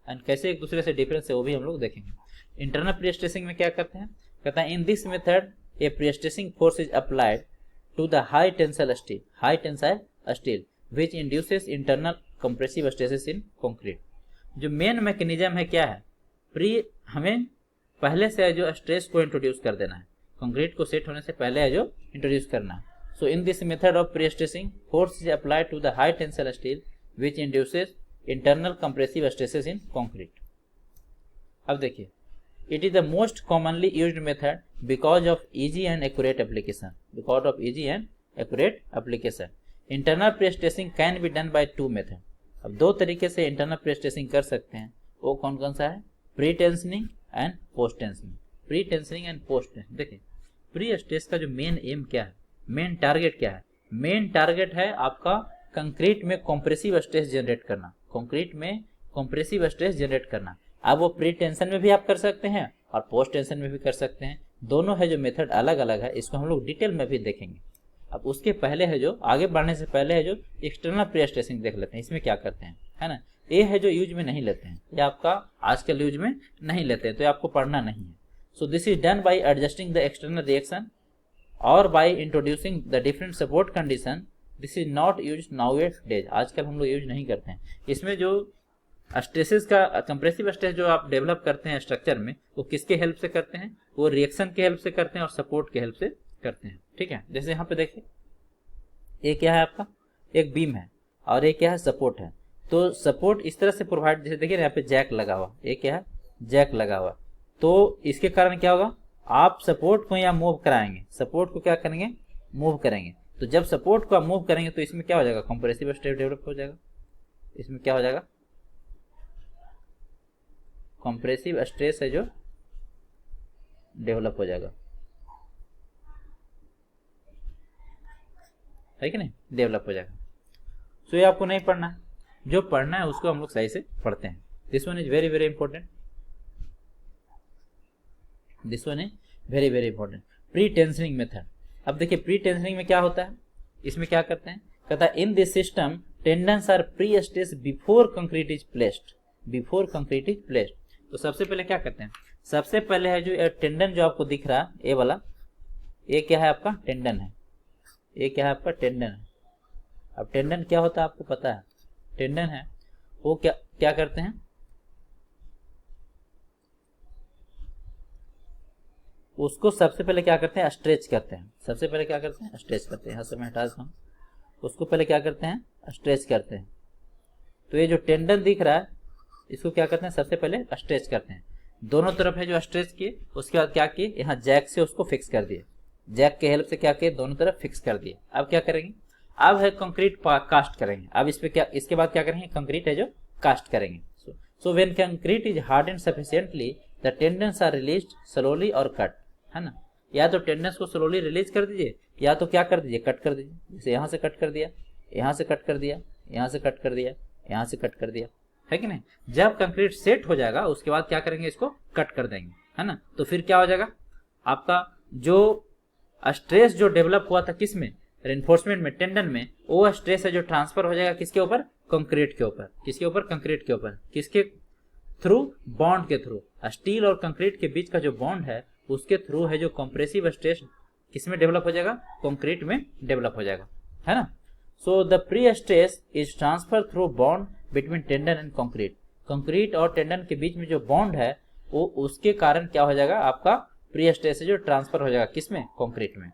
एंड कैसे एक दूसरे से डिफरेंस है वो भी हम लोग देखेंगे। इंटरनल प्री स्ट्रेसिंग में क्या करते हैं, कहता है in this method a pre stressing force is applied to the high tensile steel which induces internal compressive stresses in concrete. जो मेन मैकेनिज्म है क्या है, हमें पहले से जो स्ट्रेस को इंट्रोड्यूस कर देना है, कंक्रीट को सेट होने से पहले है जो इंट्रोड्यूस करना है। So in this method of pre stressing force is applied to the high tensile steel which induces internal compressive stresses in concrete. अब देखिए, it is the most commonly used method because of easy and accurate application. Internal pre stressing can be done by two method. अब दो तरीके से internal pre stressing कर सकते हैं, वो कौन कौन सा है, pre tensioning and post tensioning. Pre tensioning and post tensioning. देखिए प्री स्ट्रेस का जो मेन एम क्या है, मेन टारगेट क्या है, मेन टारगेट है आपका कंक्रीट में कॉम्प्रेसिव स्ट्रेस जनरेट करना, कंक्रीट में कॉम्प्रेसिव स्ट्रेस जनरेट करना। अब वो प्री टेंशन में भी आप कर सकते हैं और पोस्ट टेंशन में भी कर सकते हैं, दोनों है जो मेथड अलग अलग है, इसको हम लोग डिटेल में भी देखेंगे। अब उसके पहले है जो आगे बढ़ने से पहले है जो एक्सटर्नल प्री स्ट्रेसिंग देख लेते हैं, इसमें क्या करते हैं, है ना। ये है जो यूज में नहीं लेते हैं, ये आपका आजकल यूज में नहीं लेते हैं, तो आपको पढ़ना नहीं है। So this is done by adjusting the external reaction और by introducing the different support condition. This is not use nowadays, आजकल हम लोग यूज नहीं करते हैं। इसमें जो स्ट्रेसेस का कंप्रेसिव स्ट्रेस जो आप डेवलप करते हैं स्ट्रक्चर में, वो किसके हेल्प से करते हैं, वो रिएक्शन के हेल्प से करते हैं और सपोर्ट के हेल्प से करते हैं, ठीक है। जैसे यहाँ पे देखिए, ये क्या है आपका, एक बीम है और एक क्या है, सपोर्ट है। तो सपोर्ट इस तरह से प्रोवाइड, जैसे देखिए यहाँ पे जैक लगा हुआ, ये क्या है, जैक लगा हुआ। तो इसके कारण क्या होगा, आप सपोर्ट को यहाँ मूव कराएंगे, सपोर्ट को क्या करेंगे, मूव करेंगे। तो जब सपोर्ट को आप मूव करेंगे तो इसमें क्या हो जाएगा, कंप्रेसिव स्ट्रेस डेवलप हो जाएगा। इसमें क्या हो जाएगा, कंप्रेसिव स्ट्रेस है जो डेवलप हो जाएगा, है कि नहीं, डेवलप हो जाएगा। सो ये आपको नहीं पढ़ना है, जो पढ़ना है उसको हम लोग सही से पढ़ते हैं। This one is very very important, this one is very very important. Pre tensioning method. अब देखिए प्री टेंशनिंग में क्या होता है, इसमें क्या करते हैं, कहता है in this system tendons are pre stress before concrete is placed, before concrete is placed. तो सबसे पहले क्या करते हैं, सबसे पहले है जो टेंडन जो आपको दिख रहा है, ये वाला, ये क्या है आपका, टेंडन है, ये क्या है आपका, टेंडन है। अब टेंडन क्या होता है आपको पता है, टेंडन है वो क्या करते हैं, उसको सबसे पहले क्या करते हैं, स्ट्रेच करते हैं। सबसे पहले क्या करते हैं, स्ट्रेच करते हैं। यहाँ से मैं हटा देता हूँ, उसको पहले क्या करते हैं, स्ट्रेच करते हैं। तो ये जो टेंडन दिख रहा है, इसको क्या करते हैं, सबसे पहले स्ट्रेच करते हैं। दोनों तरफ है जो स्ट्रेच किए, उसके बाद क्या किए, यहाँ जैक से उसको फिक्स कर दिए, जैक के हेल्प से क्या किए, दोनों तरफ फिक्स कर दिए। अब क्या करेंगे, अब है कंक्रीट कास्ट करेंगे। अब इस पे क्या, इसके बाद क्या करेंगे, कंक्रीट है जो कास्ट करेंगे। So when concrete is harden sufficiently the tendons are released slowly और कट, है ना। या तो टेंडेंस को स्लोली रिलीज कर दीजिए, या तो क्या कर दीजिए, कट कर दीजिए। जैसे यहाँ से कट कर दिया, यहाँ से कट कर दिया, यहाँ से कट कर दिया, यहाँ से कट कर दिया, है कि नहीं। जब कंक्रीट सेट हो जाएगा उसके बाद क्या करेंगे, इसको कट कर देंगे, है ना। तो फिर क्या हो जाएगा, आपका जो स्ट्रेस जो डेवलप हुआ था किसमें, रेनफोर्समेंट में, टेंडन में, वो स्ट्रेस है जो ट्रांसफर हो जाएगा किसके ऊपर, कंक्रीट के ऊपर। किसके ऊपर, कंक्रीट के ऊपर। किसके थ्रू, बॉन्ड के थ्रू। स्टील और कंक्रीट के बीच का जो बॉन्ड है उसके थ्रू है जो कंप्रेसिव स्ट्रेस किसमें डेवलप हो जाएगा, कंक्रीट में डेवलप हो जाएगा, है ना। So the pre stress is transfer through bond between tendon and concrete. Concrete और टेंडन के बीच में जो बॉन्ड है वो उसके कारण क्या हो जाएगा, आपका प्री स्ट्रेस जो ट्रांसफर हो जाएगा किसमें, कंक्रीट में।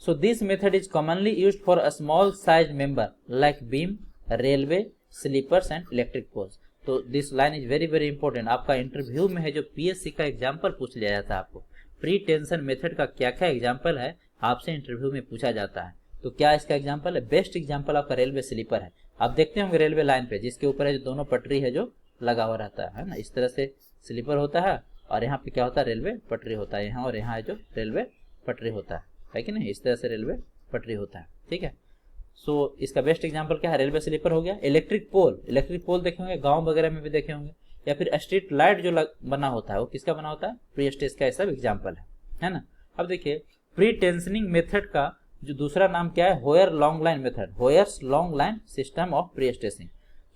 So this method is commonly used for a small size member like beam, railway, sleepers and electric poles. तो this line is very very important. आपका इंटरव्यू में है जो पीएससी का एग्जाम्पल पूछ लिया जाता है, आपको प्री टेंशन मेथड का क्या क्या एग्जाम्पल है आपसे इंटरव्यू में पूछा जाता है। तो क्या इसका एग्जाम्पल है, बेस्ट एग्जाम्पल आपका रेलवे स्लीपर है। आप देखते होंगे रेलवे लाइन पे जिसके ऊपर है जो दोनों पटरी है जो लगा हुआ रहता है ना, इस तरह से स्लीपर होता है और यहाँ पे क्या होता है, रेलवे पटरी होता है यहाँ, और यहाँ है जो रेलवे पटरी होता है कि नहीं, इस तरह से रेलवे पटरी होता है, ठीक है। सो इसका बेस्ट एग्जांपल क्या है, रेलवे स्लीपर हो गया। इलेक्ट्रिक पोल, इलेक्ट्रिक पोल देखे होंगे, गांव वगैरह में भी देखे होंगे। या फिर स्ट्रीट लाइट जो बना होता है वो किसका बना होता है, प्री स्ट्रेस का सब एग्जाम्पल है ना। अब देखिए प्री टेंशनिंग मेथड का जो दूसरा नाम क्या है, Hoyer long line method, Hoyer's long line system of pre stressing.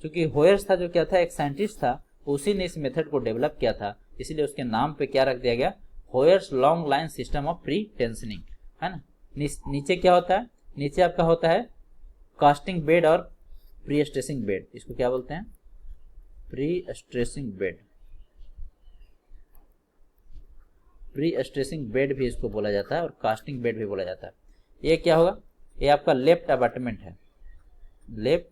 क्योंकि होयर्स था जो क्या था, एक साइंटिस्ट था, उसी ने इस मेथड को डेवलप किया था, इसीलिए उसके नाम पे क्या रख दिया गया, Hoyer's long line system of pre tensioning, है ना। नीचे क्या होता है, नीचे आपका होता है कास्टिंग बेड और प्री स्ट्रेसिंग बेड, इसको क्या बोलते हैं, pre stressing bed, pre stressing bed भी इसको बोला जाता है और कास्टिंग बेड भी बोला जाता है। ये क्या होगा, ये आपका लेफ्ट अबैटमेंट है, लेफ्ट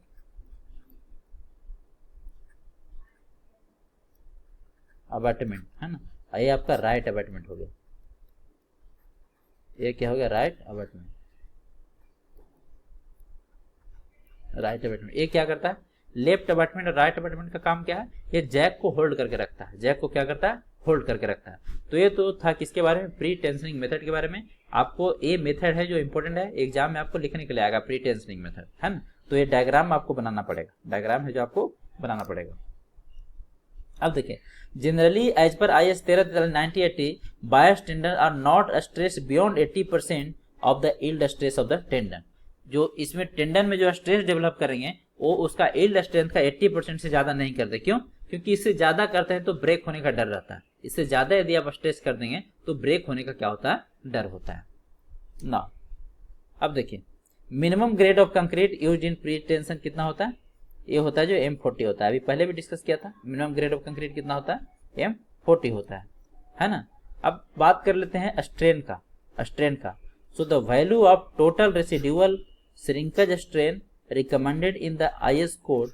अबैटमेंट, है ना। ये आपका राइट अबैटमेंट हो गया, ये क्या हो गया, राइट अबैटमेंट, राइट अबैटमेंट। ये क्या करता है, लेफ्ट अबैटमेंट और राइट अबैटमेंट का काम क्या है, ये जैक को होल्ड करके रखता है, जैक को क्या करता है, होल्ड करके रखता है। तो ये तो था किसके बारे में, प्री टेंशनिंग मेथड के बारे में। आपको ये मेथड है जो इंपॉर्टेंट है, एग्जाम में आपको लिखने के लिए आएगा, प्री टेंशनिंग मेथड, है ना। तो ये डायग्राम आपको बनाना पड़ेगा, डायग्राम है जो आपको बनाना पड़ेगा। अब देखिए generally as per IS 13/1980 bias tendon are not stress beyond 80% of the yield stress of the tendon. जो इसमें टेंडन में जो स्ट्रेस डेवलप करेंगे वो उसका यील्ड स्ट्रेंथ का 80% से ज्यादा नहीं करते। क्यों, क्योंकि इससे ज्यादा करते हैं तो ब्रेक होने का डर रहता है, इससे ज्यादा यदि आप स्ट्रेस कर देंगे तो ब्रेक होने का क्या होता है, डर होता है ना। अब देखिए minimum grade of concrete used in pre tension कितना होता है, ये होता है जो M40 होता है, अभी पहले भी डिस्कस किया था। मिनिमम ग्रेड ऑफ कंक्रीट कितना होता है, M40 होता है ना। अब बात कर लेते हैं स्ट्रेन का, स्ट्रेन का। So the value of total residual shrinkage strain recommended in the IS code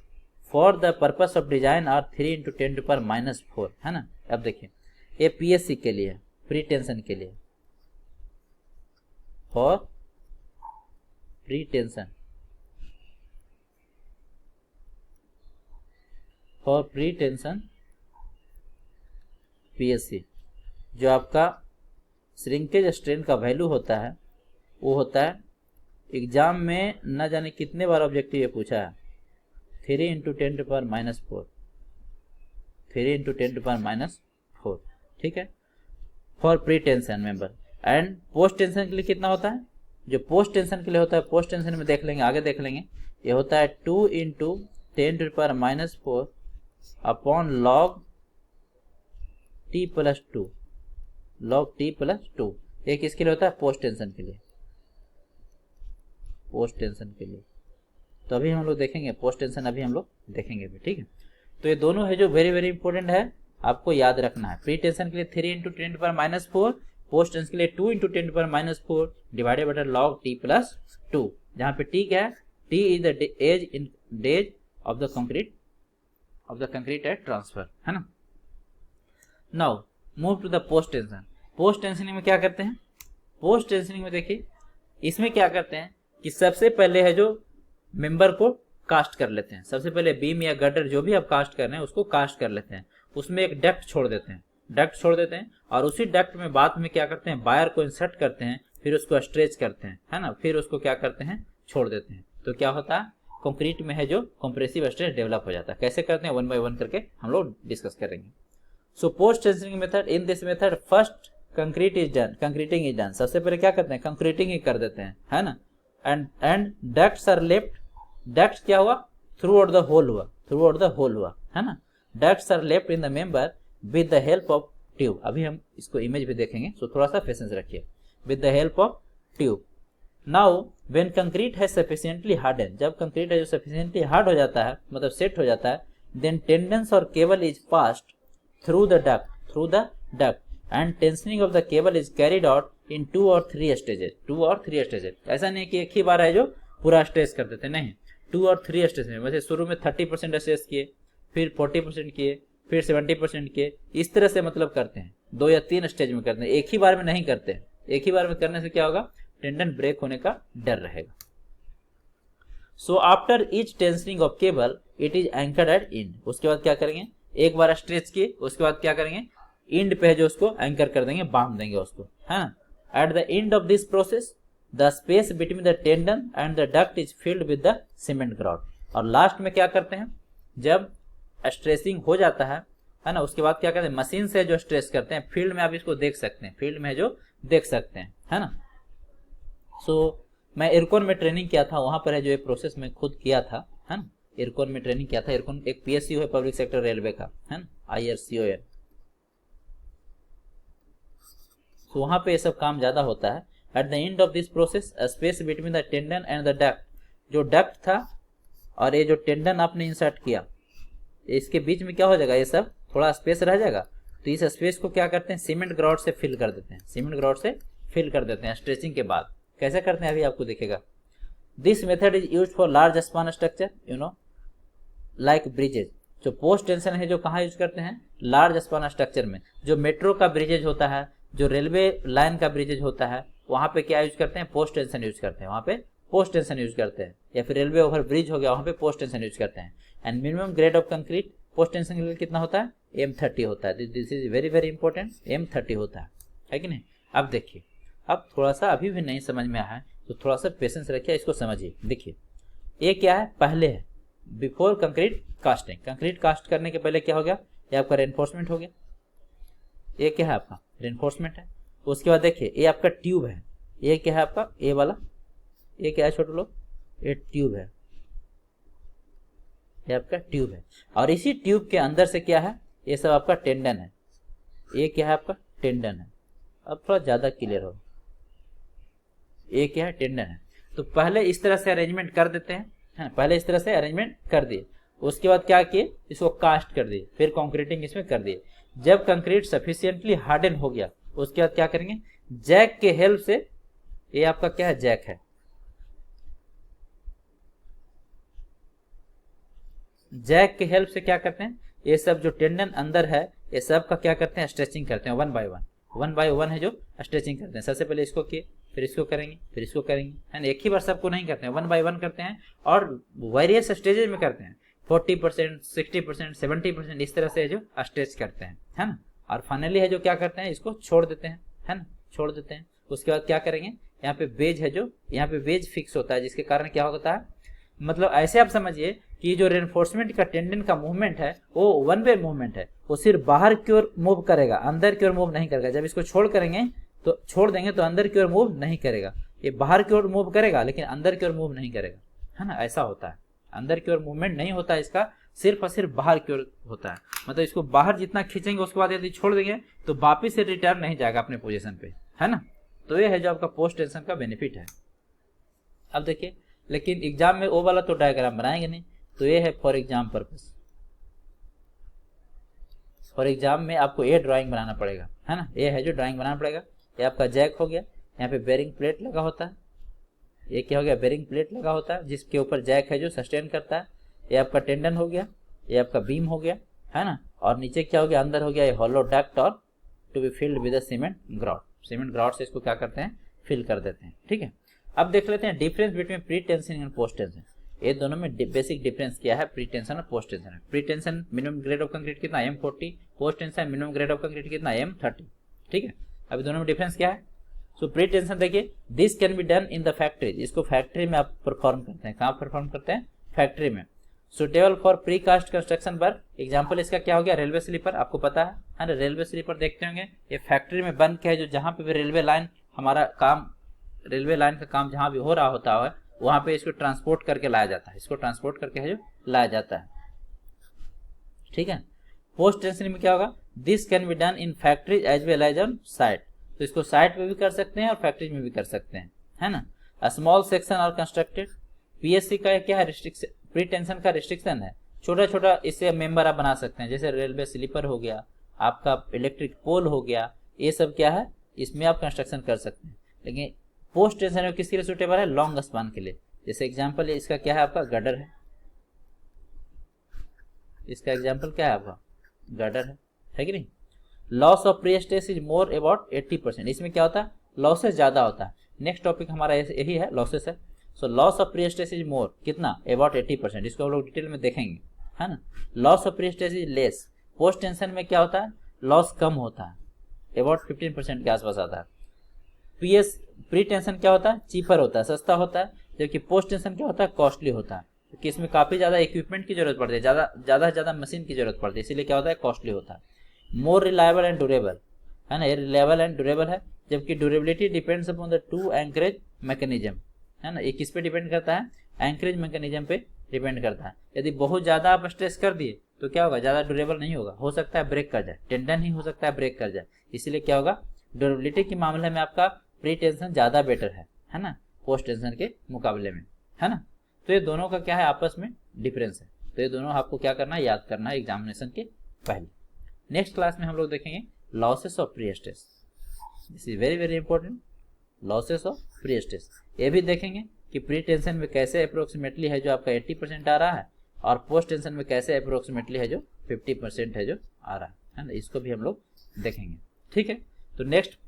for the purpose of design are 3 × 10⁻⁴, है ना। अब देखिए ये PSC के लिए, प्री टेंशन के लिए, for pre tension, for pre tension PSC, जो आपका श्रिंकेज स्ट्रेन का वैल्यू होता है वो होता है, एग्जाम में न जाने कितने बार ऑब्जेक्टिव ये पूछा है, 3 × 10⁻⁴, 3 × 10⁻⁴, ठीक है, for pre tension member. And post tension के लिए कितना होता है, जो पोस्ट टेंशन के लिए होता है, पोस्ट टेंशन में देख लेंगे, आगे देख लेंगे, ये होता है 2 × 10⁻⁴ upon log T + 2, log T + 2। ये किसके लिए होता है, पोस्ट टेंशन के लिए, पोस्ट टेंशन के लिए। तो अभी हम लोग देखेंगे पोस्ट टेंशन, अभी हम लोग देखेंगे भी, ठीक है। तो ये दोनों है जो वेरी वेरी इंपॉर्टेंट है, आपको याद रखना है। प्री टेंशन के लिए 3 × 10⁻⁴, पोस्ट टेंशन के लिए 2 × 10⁻⁴ डिवाइडेड बाय log T + 2, जहाँ पे T क्या है, T is the age in days of the concrete at transfer, है ना। Now move to the post tension. Post tensioning में क्या करते हैं, पोस्ट टेंशनिंग में देखिए इसमें क्या करते हैं कि सबसे पहले है जो मेंबर को कास्ट कर लेते हैं, सबसे पहले बीम या गटर जो भी आप कास्ट कर रहे हैं उसको कास्ट कर लेते हैं, उसमें एक डक्ट छोड़ देते हैं, डक्ट छोड़ देते हैं, और उसी डक्ट में बाद में क्या करते हैं, वायर को इंसर्ट करते हैं, फिर उसको स्ट्रेच करते हैं, है ना, फिर उसको क्या करते हैं, छोड़ देते हैं। तो क्या होता है, कंक्रीट में है जो कंप्रेसिव स्ट्रेस डेवलप हो जाता है। कैसे करते हैं, 1 by 1 करके हम लोग डिस्कस करेंगे। So post tensioning method, in this method first concrete is done, concreting is done. सबसे पहले क्या करते हैं, कंक्रीटिंग ही कर देते हैं, है ना। And ducts are left, ducts क्या हुआ, थ्रू आउट द होल हुआ, थ्रू आउट द होल हुआ, है ना। Ducts are left in the member with the help of tube. अभी हम इसको इमेज भी देखेंगे, सो थोड़ा सा पेशेंस रखिए। With the help of tube. Now when concrete है सफिशिएंटली हार्डन, जब कंक्रीट है जो सफिशिएंटली हार्ड हो जाता है, मतलब सेट हो जाता है, देन टेंडेंस और cable is passed through the duct and tensioning of the cable is carried out in 2 or 3 stages, 2 or 3 stages. ऐसा नहीं कि एक ही बार है जो पूरा स्ट्रेस कर देते, नहीं, 2 or 3 स्टेज में। वैसे शुरू में 30% स्ट्रेस किए, फिर 40% किए, फिर 70% किए, इस तरह से मतलब करते हैं, 2 या 3 स्टेज में करते हैं, एक ही बार में नहीं करते। एक ही बार में करने से क्या होगा, टेंडन ब्रेक होने का डर रहेगा। So after each tensioning of cable it is anchored at end. उसके बाद क्या करेंगे, एक बार स्ट्रेच किए, उसके बाद क्या करेंगे, इंड पे जो उसको एंकर कर देंगे, बांध देंगे उसको, है ना। At the end of this process the space between the tendon and the duct is filled with the cement grout. और लास्ट में क्या करते हैं, जब स्ट्रेसिंग हो जाता है ना, उसके बाद क्या करते हैं, मशीन से जो स्ट्रेस करते हैं, फील्ड में आप इसको देख सकते हैं, फील्ड में जो देख सकते हैं, है ना। मैं इरकॉन में ट्रेनिंग किया था, वहां पर है जो ये प्रोसेस मैं खुद किया था, है ना। इरकॉन में ट्रेनिंग किया था। इरकॉन एक PSU है, पब्लिक सेक्टर रेलवे का, है ना, IRCON। तो वहां पे ये सब काम ज्यादा होता है। At the end of this process space between the tendon and the duct, जो डक्ट था और ये जो टेंडन आपने इंसर्ट किया, इसके बीच में क्या हो जाएगा, ये सब थोड़ा स्पेस रह जाएगा। तो इस स्पेस को क्या करते हैं, सीमेंट ग्राउट से फिल कर देते हैं, सीमेंट ग्राउट से फिल कर देते हैं स्ट्रेचिंग के बाद। कैसे करते हैं अभी आपको दिखेगा। This method is use for large span structure, you know, like bridges. जो पोस्ट टेंशन है जो कहाँ यूज करते हैं, लार्ज स्पान स्ट्रक्चर में। जो मेट्रो का ब्रिजेज होता है, जो रेलवे लाइन का ब्रिजेज होता है, वहां पे क्या यूज करते हैं, पोस्ट टेंशन यूज करते हैं, वहां पे पोस्ट टेंशन यूज करते हैं। या फिर रेलवे ओवर ब्रिज हो गया, वहां पे पोस्ट टेंशन यूज करते हैं। And minimum grade of concrete post tension के लिए कितना होता है, M30 होता है। This is very very important, M30 होता है कि नहीं। अब देखिए, अब थोड़ा सा अभी भी नहीं समझ में आया है तो थोड़ा सा पेशेंस रखिए, इसको समझिए। देखिए ये क्या है, पहले है before concrete casting. Concrete cast करने के पहले क्या हो गया, ये आपका रेनफोर्समेंट हो गया। ये क्या है, आपका रेनफोर्समेंट है। उसके बाद देखिए ये आपका ट्यूब है, ये क्या है आपका, ए वाला, ये क्या है छोटे लोग, ये ट्यूब है, ये आपका ट्यूब है। और इसी ट्यूब के अंदर से क्या है, ये सब आपका टेंडन है। ये क्या है आपका, टेंडन है। अब थोड़ा ज्यादा क्लियर हो, ये क्या है, टेंडन है। तो पहले इस तरह से अरेंजमेंट कर देते हैं, है, पहले इस तरह से अरेंजमेंट कर दिए। उसके बाद क्या किए, इसको कास्ट कर दिए, फिर कंक्रीटिंग इसमें कर दिए। जब कंक्रीट सफिशिएंटली हार्डन हो गया, उसके बाद क्या करेंगे, जैक के हेल्प से, ये आपका क्या है, जैक है, जैक के हेल्प से क्या करते हैं, ये सब जो टेंडन अंदर है ये सब का क्या करते हैं, स्ट्रेचिंग करते हैं, वन बाय वन है जो स्ट्रेचिंग करते हैं। सबसे पहले इसको किए, फिर इसको करेंगे, फिर इसको करेंगे, है ना। एक ही बार सबको नहीं करते हैं, वन बाय वन करते हैं और वेरियस स्टेजेस में करते हैं। 40%, 60%, 70% इस तरह से जो स्ट्रेच करते हैं, है ना। और फाइनली है जो क्या करते हैं, इसको छोड़ देते हैं, है ना, छोड़ देते हैं। उसके बाद क्या करेंगे, यहाँ पे वेज है जो, यहाँ पे वेज फिक्स होता है, जिसके कारण क्या होता है, मतलब ऐसे आप समझिए कि जो रेनफोर्समेंट का टेंडन का मूवमेंट है वो वन वे मूवमेंट है, वो सिर्फ बाहर की ओर मूव करेगा, अंदर की ओर मूव नहीं करेगा। जब इसको छोड़ देंगे तो अंदर की ओर मूव नहीं करेगा। ये बाहर की ओर मूव करेगा लेकिन अंदर की ओर मूव नहीं करेगा, है ना। ऐसा होता है, अंदर की ओर मूवमेंट नहीं होता है इसका, सिर्फ और सिर्फ बाहर की ओर होता है। मतलब इसको बाहर जितना खींचेंगे उसके बाद यदि छोड़ देंगे तो वापिस से रिटर्न नहीं जाएगा अपने पोजीशन पे, है ना। तो ये है जो आपका पोस्ट टेंशन का बेनिफिट है। अब देखिए, लेकिन एग्जाम में वो वाला तो डायग्राम बनाएंगे नहीं, तो ये है for exam purpose. For exam में आपको ये ड्राइंग बनाना पड़ेगा, है ना। ये है जो ड्राइंग बनाना पड़ेगा। ये आपका जैक हो गया, यहाँ पे बेरिंग प्लेट लगा होता है। ये क्या हो गया, बेरिंग प्लेट लगा होता है जिसके ऊपर जैक है जो सस्टेन करता है। ये आपका टेंडन हो गया, ये आपका बीम हो गया, है ना। और नीचे क्या हो गया, अंदर हो गया ये हॉलो डक्ट और to be filled with cement grout. Cement grout से इसको क्या करते हैं, फिल कर देते हैं, ठीक है। अब देख लेते हैं difference between pre tension and post tension. ये दोनों में बेसिक डिफरेंस क्या है, प्री टेंशन और post tension. Pre tension minimum grade of concrete कितना, M40। Post tension minimum grade of concrete कितना, M30, ठीक है। अभी दोनों में डिफरेंस क्या है। सो प्री टेंशन देखिए, this can be done in the factory. इसको फैक्ट्री में आप परफॉर्म करते हैं। कहाँ परफॉर्म करते हैं, फैक्ट्री में। Suitable for pre cast construction work. Example इसका क्या हो गया, रेलवे स्लीपर, आपको पता है ना। रेलवे स्लीपर देखते होंगे, ये फैक्ट्री में बन के है जो, जहाँ पे भी रेलवे लाइन हमारा काम, रेलवे लाइन का काम जहां भी हो रहा होता है वहां पे इसको ट्रांसपोर्ट करके लाया जाता है। इसको ट्रांसपोर्ट करके है जो लाया जाता है, ठीक है। पोस्ट टेंशन में क्या होगा, this can be done in factory as well as on site. तो इसको साइट पे भी कर सकते हैं और फैक्ट्री में भी कर सकते हैं, है ना। स्मॉल सेक्शन और कंस्ट्रक्टेड। PSC का क्या है, रिस्ट्रिक्शन, प्री टेंशन का रिस्ट्रिक्शन है। छोटा छोटा इससे मेंबर आप बना सकते हैं, जैसे रेलवे स्लीपर हो गया, आपका इलेक्ट्रिक पोल हो गया, ये सब क्या है, इसमें आप कंस्ट्रक्शन कर सकते हैं। लेकिन पोस्ट टेंशन में किसके लिए सुटेबल है, लॉन्ग स्पान के लिए। जैसे एग्जांपल इसका क्या है, आपका गडर है। इसका एग्जांपल क्या है, आपका गडर है कि नहीं। Loss of pre stress is more about 80%। इसमें क्या होता है, लॉसेस ज्यादा होता है। नेक्स्ट टॉपिक हमारा यही है, लॉसेस है। So loss of pre stress is more, कितना, अबाउट 80%। इसको हम लोग डिटेल में देखेंगे, है ना। Loss of pre stress is less. Post tension में क्या होता है, लॉस कम होता है, अबाउट 15% के आसपास आता है। प्री टेंशन क्या होता है, चीपर होता है, सस्ता होता है। जबकि पोस्ट टेंशन क्या होता है, कॉस्टली होता है, क्योंकि इसमें काफी ज्यादा इक्विपमेंट की जरूरत पड़ती है, ज्यादा मशीन की जरूरत पड़ती है, इसीलिए क्या होता है, कॉस्टली होता है। मोर रिलायबल एंड ड्यूरेबल, है ना। ये रिलायबल एंड ड्यूरेबल है, जबकि durability depends upon the two anchorage mechanism, है ना। ये किस पे डिपेंड करता है? एंकरेज मैकेनिज्म पे डिपेंड करता है। यदि बहुत ज़्यादा आप स्ट्रेस कर दिए तो क्या होगा? ज़्यादा ड्यूरेबल नहीं होगा, हो सकता है ब्रेक कर जाए, टेंडन ही हो सकता है ब्रेक कर जाए। इसीलिए क्या होगा? ड्यूरेबिलिटी के मामले में आपका प्री टेंशन ज़्यादा बेटर है ना, पोस्ट टेंशन के मुकाबले में, है ना। तो ये दोनों का क्या है? आपस में डिफरेंस है। तो ये दोनों आपको क्या करना है? याद करना है एग्जामिनेशन के पहले। नेक्स्ट क्लास में हम लोग देखेंगे losses of pre stress. This is very very important, losses of pre stress. ये भी देखेंगे कि प्री टेंशन में कैसे अप्रोक्सीमेटली है जो आपका 80% आ रहा है, और पोस्ट टेंशन में कैसे अप्रोक्सीमेटली है जो 50% है जो आ रहा है ना। इसको भी हम लोग देखेंगे, ठीक है। तो नेक्स्ट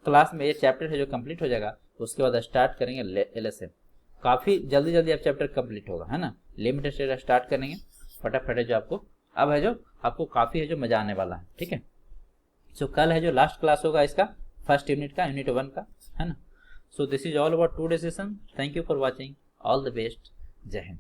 क्लास में ये चैप्टर है जो कंप्लीट हो जाएगा, उसके बाद स्टार्ट करेंगे LSM। काफ़ी जल्दी जल्दी आप चैप्टर कंप्लीट होगा, है ना। लिमिट स्टेट स्टार्ट करेंगे फटाफट है जो आपको अब है जो आपको काफ़ी है जो मज़ा आने वाला है, ठीक है। सो कल है जो लास्ट क्लास होगा इसका, फर्स्ट यूनिट का, यूनिट 1 का, है ना। सो this is all about today session. Thank you for watching, all the best, जय हिंद।